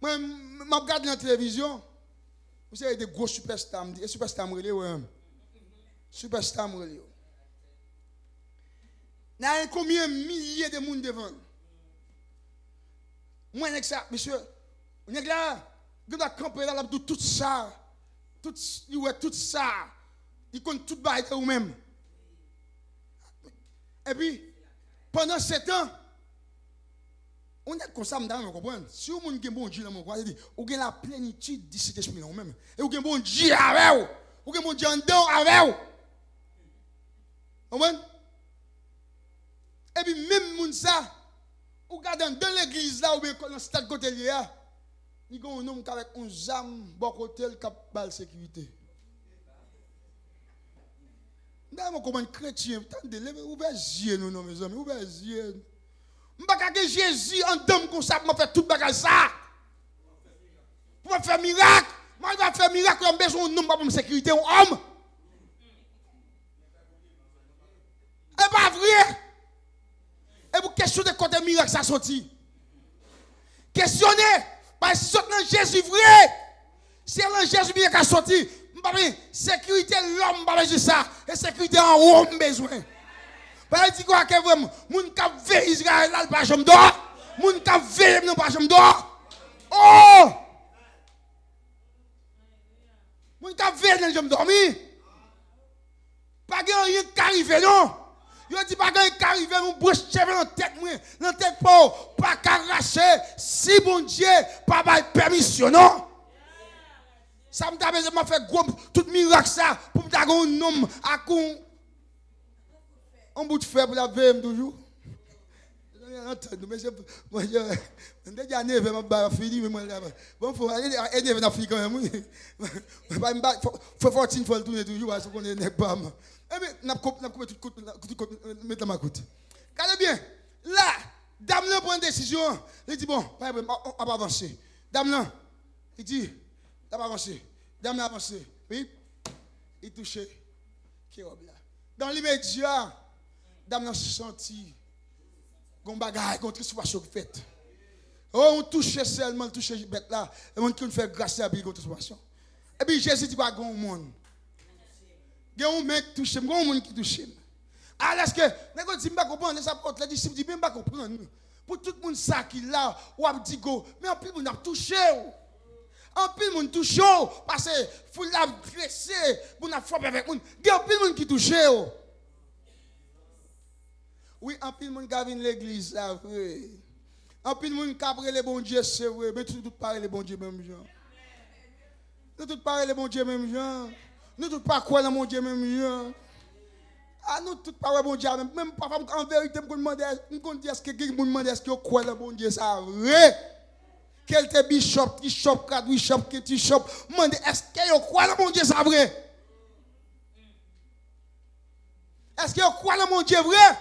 Moi m'a regarde dans la télévision. Vous savez des gros superstars, des superstars relé ouais. Superstars relé. Il y a combien de milliers de monde devant. Moi, ça, monsieur, on est là, on doit camper là, tout ça, tout ça, il compte tout bail ou même. Et puis, pendant 7 ans, on est comme ça, vous comprenez? Si vous avez un bon Dieu dans mon coin, vous avez la plénitude de cet esprit là même. Et vous avez un bon Dieu avec vous. Vous avez un bon Dieu en dedans avec vous. Vous comprenez? Et puis même moun ça, ou regardez dans l'église là, ou bien dans le stade côté là, il y a un homme qui avec un zam, bon côté, qui a bal sécurité. D'ailleurs, comme un chrétien, ouvrez les yeux, nous, mes amis, ouvrez les yeux. Je ne sais pas que Jésus en dame comme ça, pour faire tout bagage ça. Pour faire miracle. Moi, je vais faire miracle, je besoin d'un homme pour me sécurité, un homme. C'est pas vrai. Et vous questionnez côté miracle ça sorti. Questionnez. Parce que si c'est Jésus vrai, si c'est Jésus bien qui a sorti, sécurité l'homme pas besoin ça. Et sécurité en homme besoin. Parce que quoi que vraiment, moun qui veille Israël là pas jambe d'or, moun qui veille non pas jambe d'or. Oh! Moun qui veille dans jambe dormi. Pas rien qui arrive non. Yo dit pas qu'il arrive mon bouche cheveux dans tête pas qu'arracher si bon Dieu pas bail permission non. Ça me t'a besoin faire gros tout miracle ça pour me tagon un homme à con un bout de fer pour la VM toujours. Moi je déjà nevé m'a fini mais moi bon faut énerver dans Afrique quand même. Faut 14 fois tourner toujours parce qu'on est pas. Eh bien, n'a coupé tout mettre ma coûte. Regardez bien. Là, dame là prend une décision. Il dit bon, on va avancer. Dame là, il dit, on va avancer. Dame là avancer. Oui. Il touche qui robe là. Dans l'immédiat, dame là senti gon bagaille contre situation faite. Oh, on touche seulement, on touche bête là, et on qui fait grâce à la contre situation. Et puis Jésus dit pas gon monde. Il y a un mec qui touche, il y a un monde qui touche. Alors, est-ce que, je ne comprends pas, ça porte, les disciples disent, même pas comprendre. Pour tout le monde ça qui là, ou a dit go, mais en plus, on a touché. En plus, on touche, parce que faut la dresser, pour la frappe avec monde. Il y a un peu de monde qui touche. Oui, en plus, on a vu l'église, là, vrai. En plus, on a cabré les bons dieux, c'est vrai, mais tout pareil, les bons dieux, même genre. Tout pareil, les bons dieux, même genre. Nous tous pas quoi dans mon Dieu même genre. Ah nous tous pas bon Dieu même parfois en vérité me demander est-ce que quelqu'un me demande est-ce que quoi le bon Dieu ça vrai. Quel te bishop, cadre bishop, bishop, demande est-ce que quoi le bon Dieu ça vrai. Est-ce que quoi le bon Dieu vrai?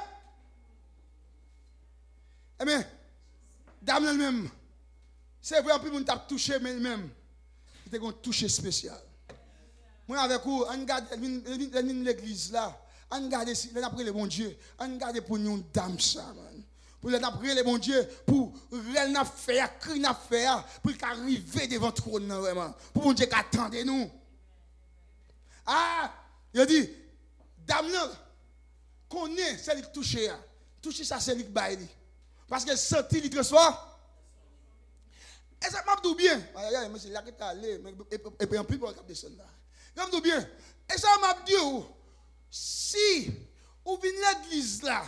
Eh bien dame elle-même c'est vrai en plus on t'a touché mais elle-même c'était un toucher spécial. Moi avec vous, on garde l'église là, on garde après le bon Dieu, on garde pour nous dame ça man. Pour après le bon Dieu pour elle n'a fait cri n'a fait pour qu'arriver devant trône vraiment. Pour bon Dieu qu'attendez nous. Ah, il dit dame là connaît celle qui toucher ça c'est lui qui baille. Parce que senti il transforme. Et ça m'a dit bien. Aïe mais c'est là que tu allé et puis en plus pour descendre là. Comme bien. Et ça m'a dit, si vous venez à l'église là,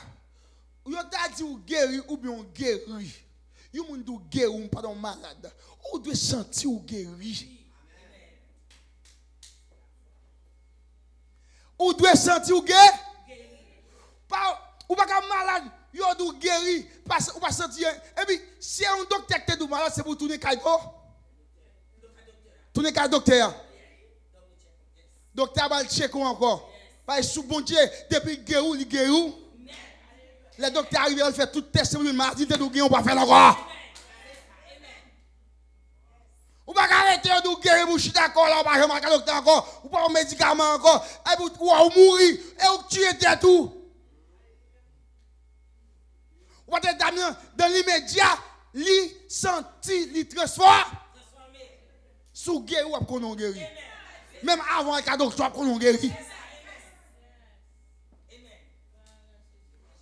Ou t'a dit ou guéri ou bien guéri. Yon moun dou guéri ou pas malade. Ou doit sentir ou guéri. Ou doit sentir ou guéri. Ou pas malade, yon dou guéri parce ou pas sentir. Et puis si un docteur te dou malade, c'est pour tourner caille. Tourner caille docteur. Docteur va le checker encore. Parce que sous bon Dieu, depuis guéri, il guéri. Les docteurs arrivent à faire tout test, mais mardi, on va faire encore. Ou pas arrêter de guérir, vous êtes d'accord là, on va faire un docteur encore, ou pas un médicament encore, et vous mourir, et vous tuez tout. Ou pas dans l'immédiat, li senti, li transforme. Sous guéri, ou qu'on guéri. Même avant le docteur, qu'on guéri.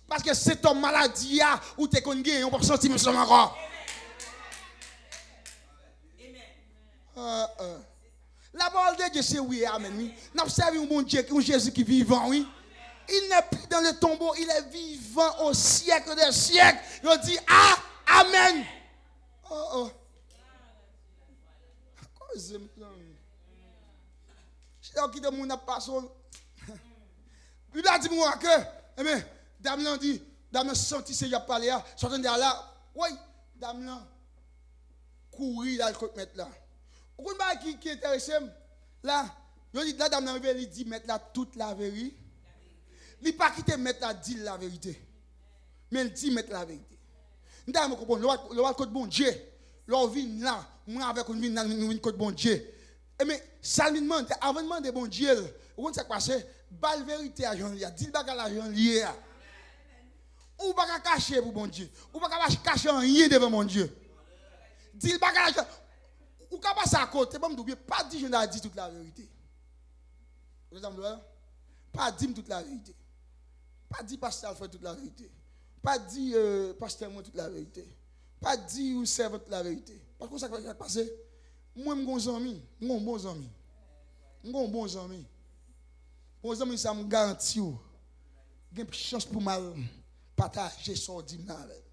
Parce que c'est ton maladie où tu es connu, on peut sentir mais encore. La parole de Dieu, c'est oui, amen. Oui. Nous observons un bon Dieu, un Jésus qui est vivant, oui. Il n'est plus dans le tombeau, il est vivant au siècle des siècles. Il dit amen. Je sais qui de mon passion. Il a dit moi que, dame l'a dit, dame senti c'est y a parlé là, sortant de là, oui, dame là courir là le mettre là. Vous comprenez qui est intéressé là, je dis la dame là il dit mettre là toute la vérité. Il pas quitter mettre là dit la vérité. Mais il dit mettre la vérité. Dame comprend le roi côté bon Dieu. L'on vient là, moi avec une vient côté bon Dieu. Mais ça lui demande avant de demander bon Dieu, vous comprenez ça passer bal vérité à Jean Lia, dit bagarre à Jean Lia. Ou pas cacher pour bon Dieu. Ou pas cacher rien devant mon Dieu. Dit bagarre ou pas passer à côté, pas m'oublier pas dire je n'ai dit toute la vérité. Vous entendez pas dire toute la vérité. Pas dire pasteur fait toute la vérité. Pas dire pasteur moi toute la vérité. Pas dire ou servant toute la vérité. Parce que ça va passer moi mon bon ami, mon bon ami. Mon bon ami. Bon ami ça me garantit ou une chance pour mal partager son dîme avec.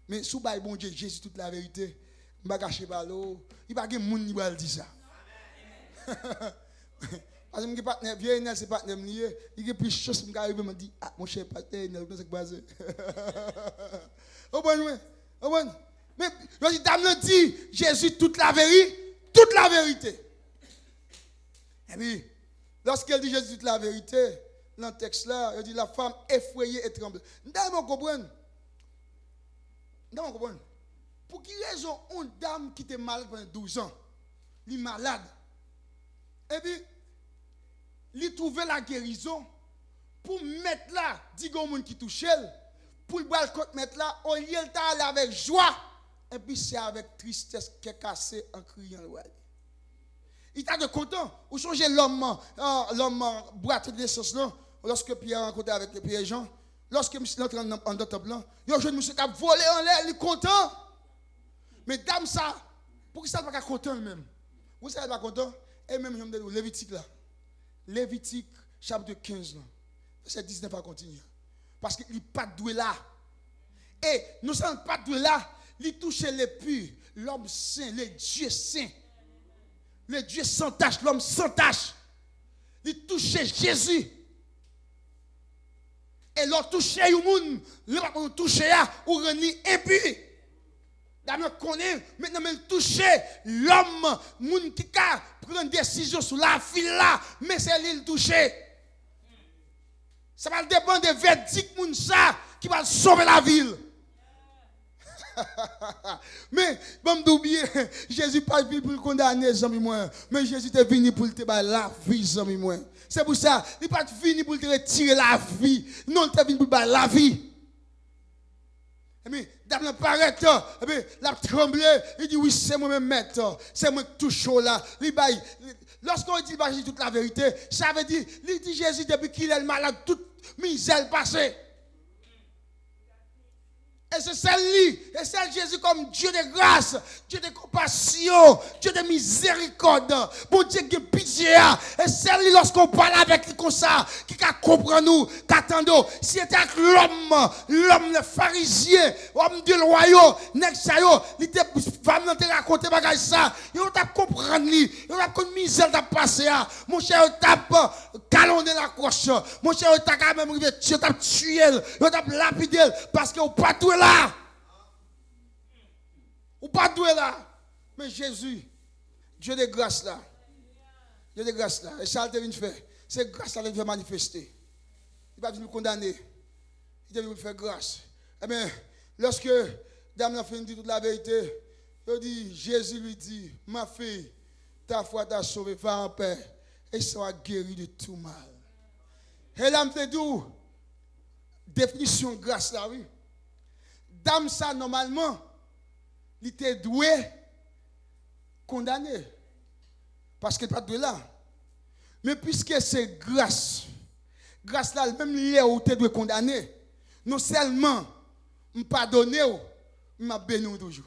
Mais sous bail bon Dieu Jésus toute la vérité, m'pa cacher par l'eau, il pas gen moun ni va dire ça. Parce que mon partenaire vieux Nel c'est partenaire lié, il a plus chance m'ka arriver me dit mon cher partenaire Nel comment ça basé. Au bon. Mais je dis dame dit Jésus toute la vérité. Et puis lorsqu'elle dit Jésus toute la vérité, dans le texte là, il dit la femme effrayée et tremblée. Vous comprenez? Pour quelle raison une dame qui était malade pendant 12 ans, elle est malade, et puis, elle trouve la guérison pour mettre là, dit au monde qui touche elle, pour le mettre là, au lieu de avec joie, et puis c'est avec tristesse qu'elle est cassée en criant. Il t'a de content, ou changer l'homme boite de l'essence là, lorsque Pierre a rencontré avec Pierre et Jean, lorsque monsieur entre en d'autres blanc, il y a un jeune monsieur qui a volé en l'air, il est content. Mais dame ça, pourquoi ça n'est pas content même? Vous savez pas content? Et même je me dis Lévitique là. Lévitique chapitre 15 là. Verset 19 pas continuer. Parce qu'il n'est pas doué là. Et nous ne sommes pas doués là, il touche les purs, l'homme saint, le Dieu saint. Le Dieu sans tache, l'homme sans tache. Il touche Jésus. Et l'on touche le monde, l'on touche ou reni impur. D'abord connaît, maintenant il touche l'homme, monde qui a pris une décision sur la ville là, mais c'est lui le toucher. Ça va dépendre des verdicts moun ça qui va sauver la ville. Mais bon d'oublier, Jésus pas venu pour condamner les amis moi, mais Jésus est venu pour te battre la vie amis moi. C'est pour ça, il pas venu pour te retirer la vie, non il est venu pour battre la vie. Et puis, dans paraît, et puis, la tremblé, il dit oui, c'est moi-même maître, c'est moi tout chaud là. Lorsqu'on dit Jésus toute la vérité, ça veut dire, il dit Jésus depuis qu'il est malade, toute misère passée. Et c'est celle-là, et c'est Jésus comme Dieu de grâce, Dieu de compassion, Dieu de miséricorde, bon Dieu qui est pitié. Et celle-là, lorsqu'on parle avec lui comme ça, qui comprend nous, qu'attendons, si c'était avec l'homme le pharisien, l'homme du royaume, il était vraiment te raconter bagage ça, il t'a comprendre lui, il t'a comme misère t'a passé, mon cher il t'a calonné la croche, mon cher il t'a quand même arrivé, il t'a tué, il t'a lapidé parce que pas tout là. Ou pas doué là. Mais Jésus, Dieu de grâce là. Dieu de grâce là. Et ça, il vient faire. C'est grâce là qu'il vient manifester. Il va venir nous condamner. Il vient nous faire grâce. Eh bien, lorsque Dame a fait dit toute la vérité, il dit, Jésus lui dit, ma fille, ta foi t'a sauvé, va en paix et sera guéri de tout mal. Et là, je me dit, définition de grâce là, oui. Dame ça, normalement, il était doué, condamné. Parce qu'il n'est pas doué là. Mais puisque c'est grâce, grâce là, même là où tu es doué condamné, non seulement me pardonner, m'a béni toujours.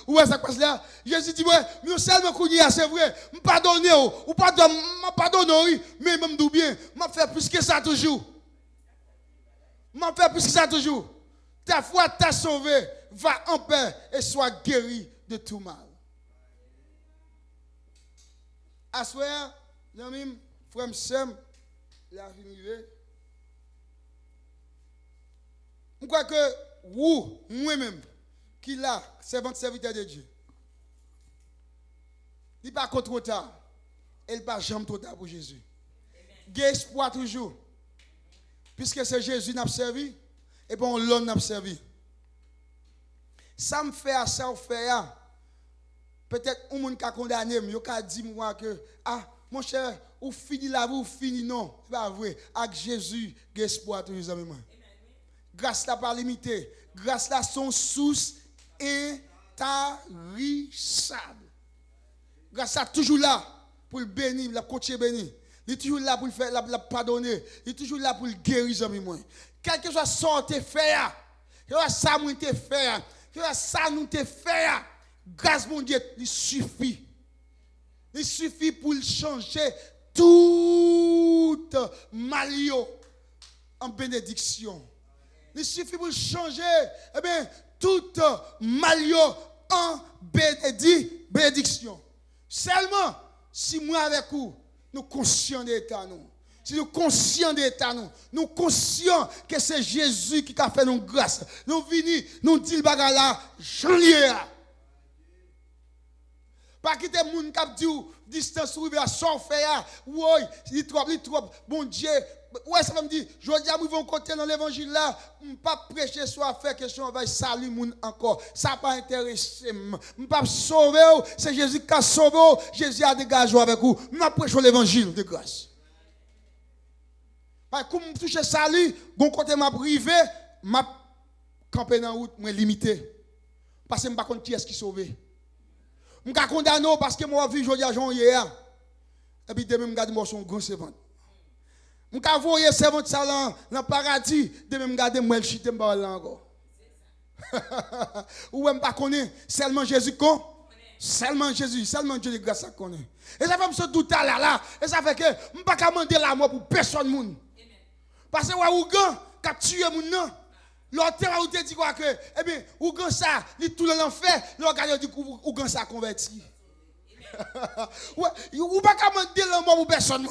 Ouais, ça passe là. Jésus dit, ouais, non seulement qu'on y a, c'est vrai, me pardonner, ou pardonner, mais même d'où bien, m'a fait plus que ça toujours. M'a fait plus que ça toujours. Ta foi t'a sauvé, va en paix et sois guéri de tout mal. Assoya, l'ami, frère Sem, la vie. Je crois que vous, moi-même, qui là, serviteur de Dieu, il n'est pas trop tard. Il n'est pas jamais trop tard pour Jésus. Il y a espoir toujours. Puisque c'est Jésus qui n'a servi. Et bon, l'homme n'a servi. Ça me fait à ça, peut-être un monde qui a condamné, il a dit moi que, mon cher, ou fini là, ou fini non. C'est pas vrai. Avec Jésus, il y a espoir toujours. Grâce là pas limitée. Grâce là son source intarissable. Grâce là toujours là pour le bénir, la coacher bénir. Il est toujours là pour le faire, la pardonner. Il est toujours là pour le guérir, quel que soit ce que tu fais, quel que soit ça que tu fais, quel que soit ça que tu fais, grâce mon Dieu, il suffit. Il suffit pour changer tout malio en bénédiction. Il suffit pour changer tout malio en bénédiction. Seulement, si moi avec vous, nous conscients de l'état, nous. Si nous conscients de l'état, nous conscients que c'est Jésus qui a fait nos grâces. Nous venons, nous disons le bagage là, j'en lié. Pas quitter les gens qui ont dit, distance ou à son faire, oui, il trop, bon Dieu. Ouais, ça va me dire, je dis à vous, côté dans l'évangile là, pas prêcher soit faire question, on va saluer moun encore. Ça pas intéressé, pas sauver, c'est Jésus qui a sauvé, Jésus a dégagé avec vous. M'a prêcher l'évangile de grâce. Comme je touche salut, bon côté m'a privé, m'a campé dans la route, moi limité. Parce que je ne sais pas qui est-ce qui sauvé. Je suis condamné parce que moi, je vis aujourd'hui hier. Et puis demain, je garde moi son grand servant. Je suis envoyé servant dans le paradis, demain, je garde moi le chité encore. Ou même pas connaître, seulement Jésus connaît. Seulement Jésus, seulement Dieu de grâce à connaît. Et ça fait me se douter là, et ça fait que je ne peux pas demander la mort pour personne. Parce que Ougan, qui a tué mon nom, l'autre où te dit quoi que, eh bien, Ougan ça, il tout l'enfer, l'autre dit Ougan ça converti. Ou pas demander la mort pour personne.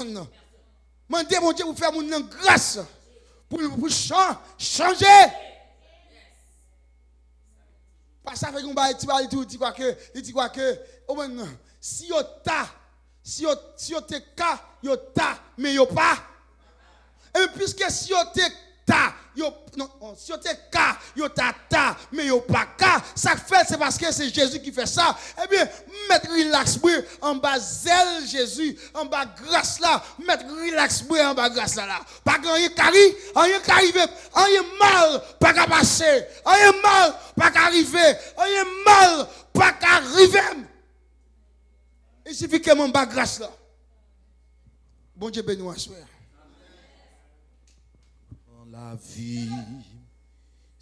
Demandez mon Dieu pour faire mon nom grâce, pour changer. Parce que ça fait qu'on va dit quoi que, si yo ta, si yo te ka, yo ta, mais yo pas. Et puisque si yo te ta, si yo te ka, yo ta, mais yo pas ka, ça fait c'est parce que c'est Jésus qui fait ça. Eh bien, mettre relax en bas zèle Jésus, en bas grâce là, mettre relax en bas grâce là. Pas rien qui arrive, rien mal, pas qu'à passer, rien mal, pas qu'à arriver, rien mal, pas qu'à arriver. Il suffit que mon bas grâce là. Bon Dieu bénisse. La vie,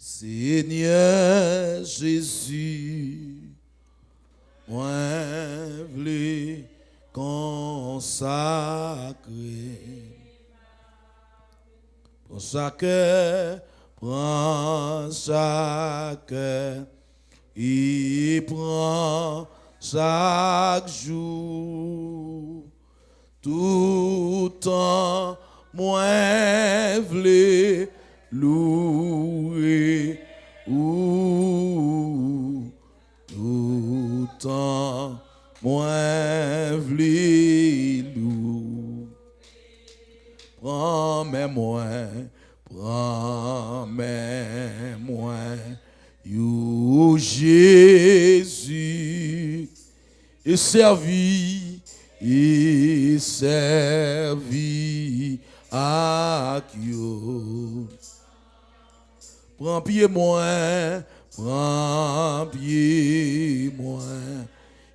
Seigneur Jésus, moi voulais consacrer pour chacun, prend chacun, il prend chaque jour, tout temps, moi voulais louer, tout temps, moi voulais louer. Prends-moi, you Jésus, et servi à Dieu. Prends pied moi,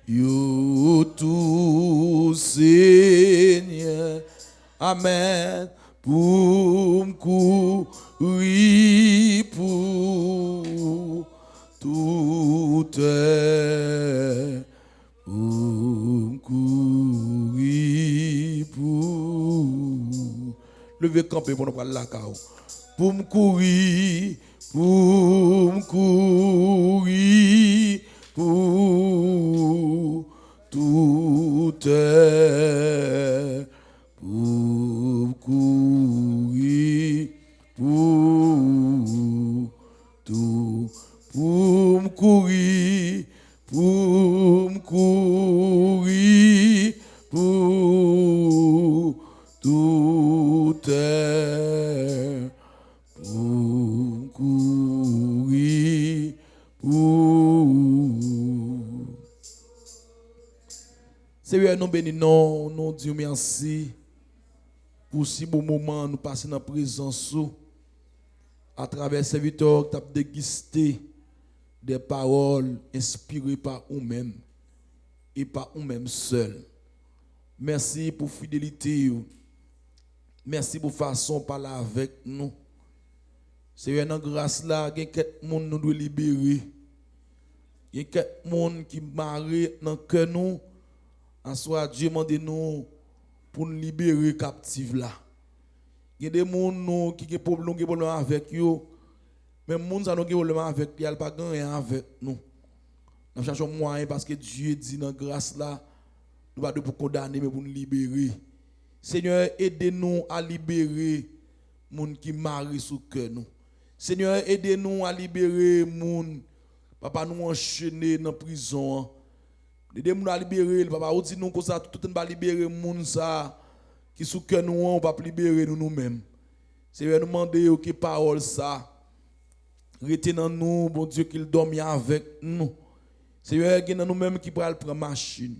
you tout Seigneur, amen, pour m'courir pour tout pour m'courir pour lever camper pour nous prendre la cao pour m'courir pour tout pour courir pour tout pour m'courir pour tout pour courir pour Seigneur, nous bénissons, nous disons merci pour si bon moment nous passer dans la présence à travers ces serviteurs qui ont dégusté des paroles inspirées par nous-mêmes et par nous-mêmes seuls. Merci pour fidélité. Merci pour façon de parler avec nous. Seigneur, dans grâce là, il y a quelques monde nous doit libérer. Il y a quelques monde qui marre dans le cœur nous. En soit Dieu demande nous pour nous libérer captifs là. Il y a des gens qui ont des problèmes avec eux. Même les gens qui ont des problèmes avec eux, ils n'ont pas gagné avec nous. Nous cherchons moyen parce que Dieu dit dans grâce là, nous ne sommes pas pour condamner, mais pour nous libérer. Seigneur, aidez-nous à libérer les gens qui marient sous le cœur nous. Seigneur, aidez-nous à libérer les gens papa nous enchaîner dans la prison. Aidez-nous à libérer, papa, on dit nous que ça, tout le monde va libérer les gens qui sous cœur nous, on va libérer nous-mêmes. Seigneur, nous demandons que parole ça, retenez nous, bon Dieu, qu'il dorme avec nous. Seigneur, il y a nous-mêmes qui pourront prendre machine.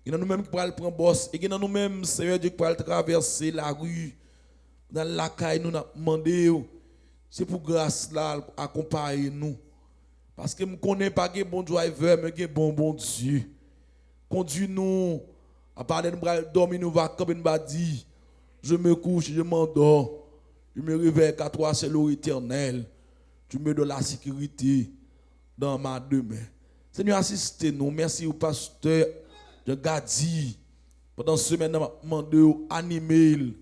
Il y a nous-mêmes qui pourront prendre boss. Et il y a nous-mêmes, Seigneur Dieu, qui pourront traverser la rue, dans la caille, nous avons demandé. C'est pour grâce là, accompagner nous. Parce que je ne connais pas que bon driver, mais que bon Dieu. Conduis-nous. À part de nous dormir, nous va comme nous dire, je me couche, je m'endors. Je me réveille qu'à toi, c'est l'éternel. Tu me donnes la sécurité dans ma demeure. Seigneur, assistez-nous. Merci au pasteur de Gadi. Pendant ce semaine, je demande animer,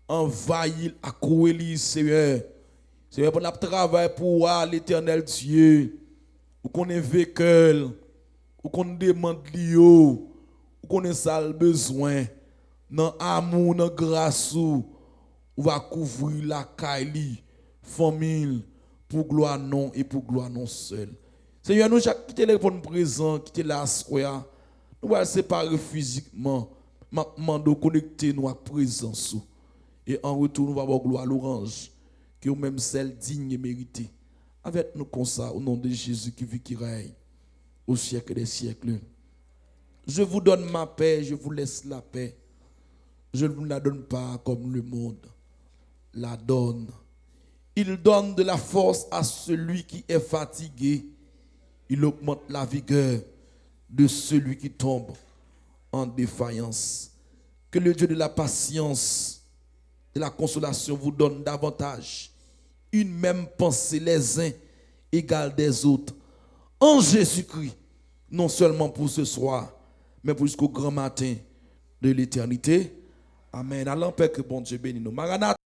envahir, accroître, Seigneur. Seigneur, pour notre travail pour l'éternel Dieu. Ou qu'on est véhicule, ou qu'on demande l'io, ou qu'on est ça le besoin. Dans amour, dans grâce, ou va couvrir la caille, famille, pour gloire non et pour gloire non seul. Seigneur, nous avons quitté les bonnes présents, quitté la soya. Nous allons séparer physiquement, nous connecter nous à la présence. Et en retour, nous allons avoir gloire à l'orange, qui est même celle digne et méritée. Avec nous comme ça, au nom de Jésus qui vit, qui règne, au siècle des siècles. Je vous donne ma paix, je vous laisse la paix. Je ne vous la donne pas comme le monde la donne. Il donne de la force à celui qui est fatigué. Il augmente la vigueur de celui qui tombe en défaillance. Que le Dieu de la patience, de la consolation vous donne davantage une même pensée les uns égale des autres en Jésus-Christ, non seulement pour ce soir, mais pour jusqu'au grand matin de l'éternité. Amen. Allons, Père, que bon Dieu bénisse nous. Maranatha.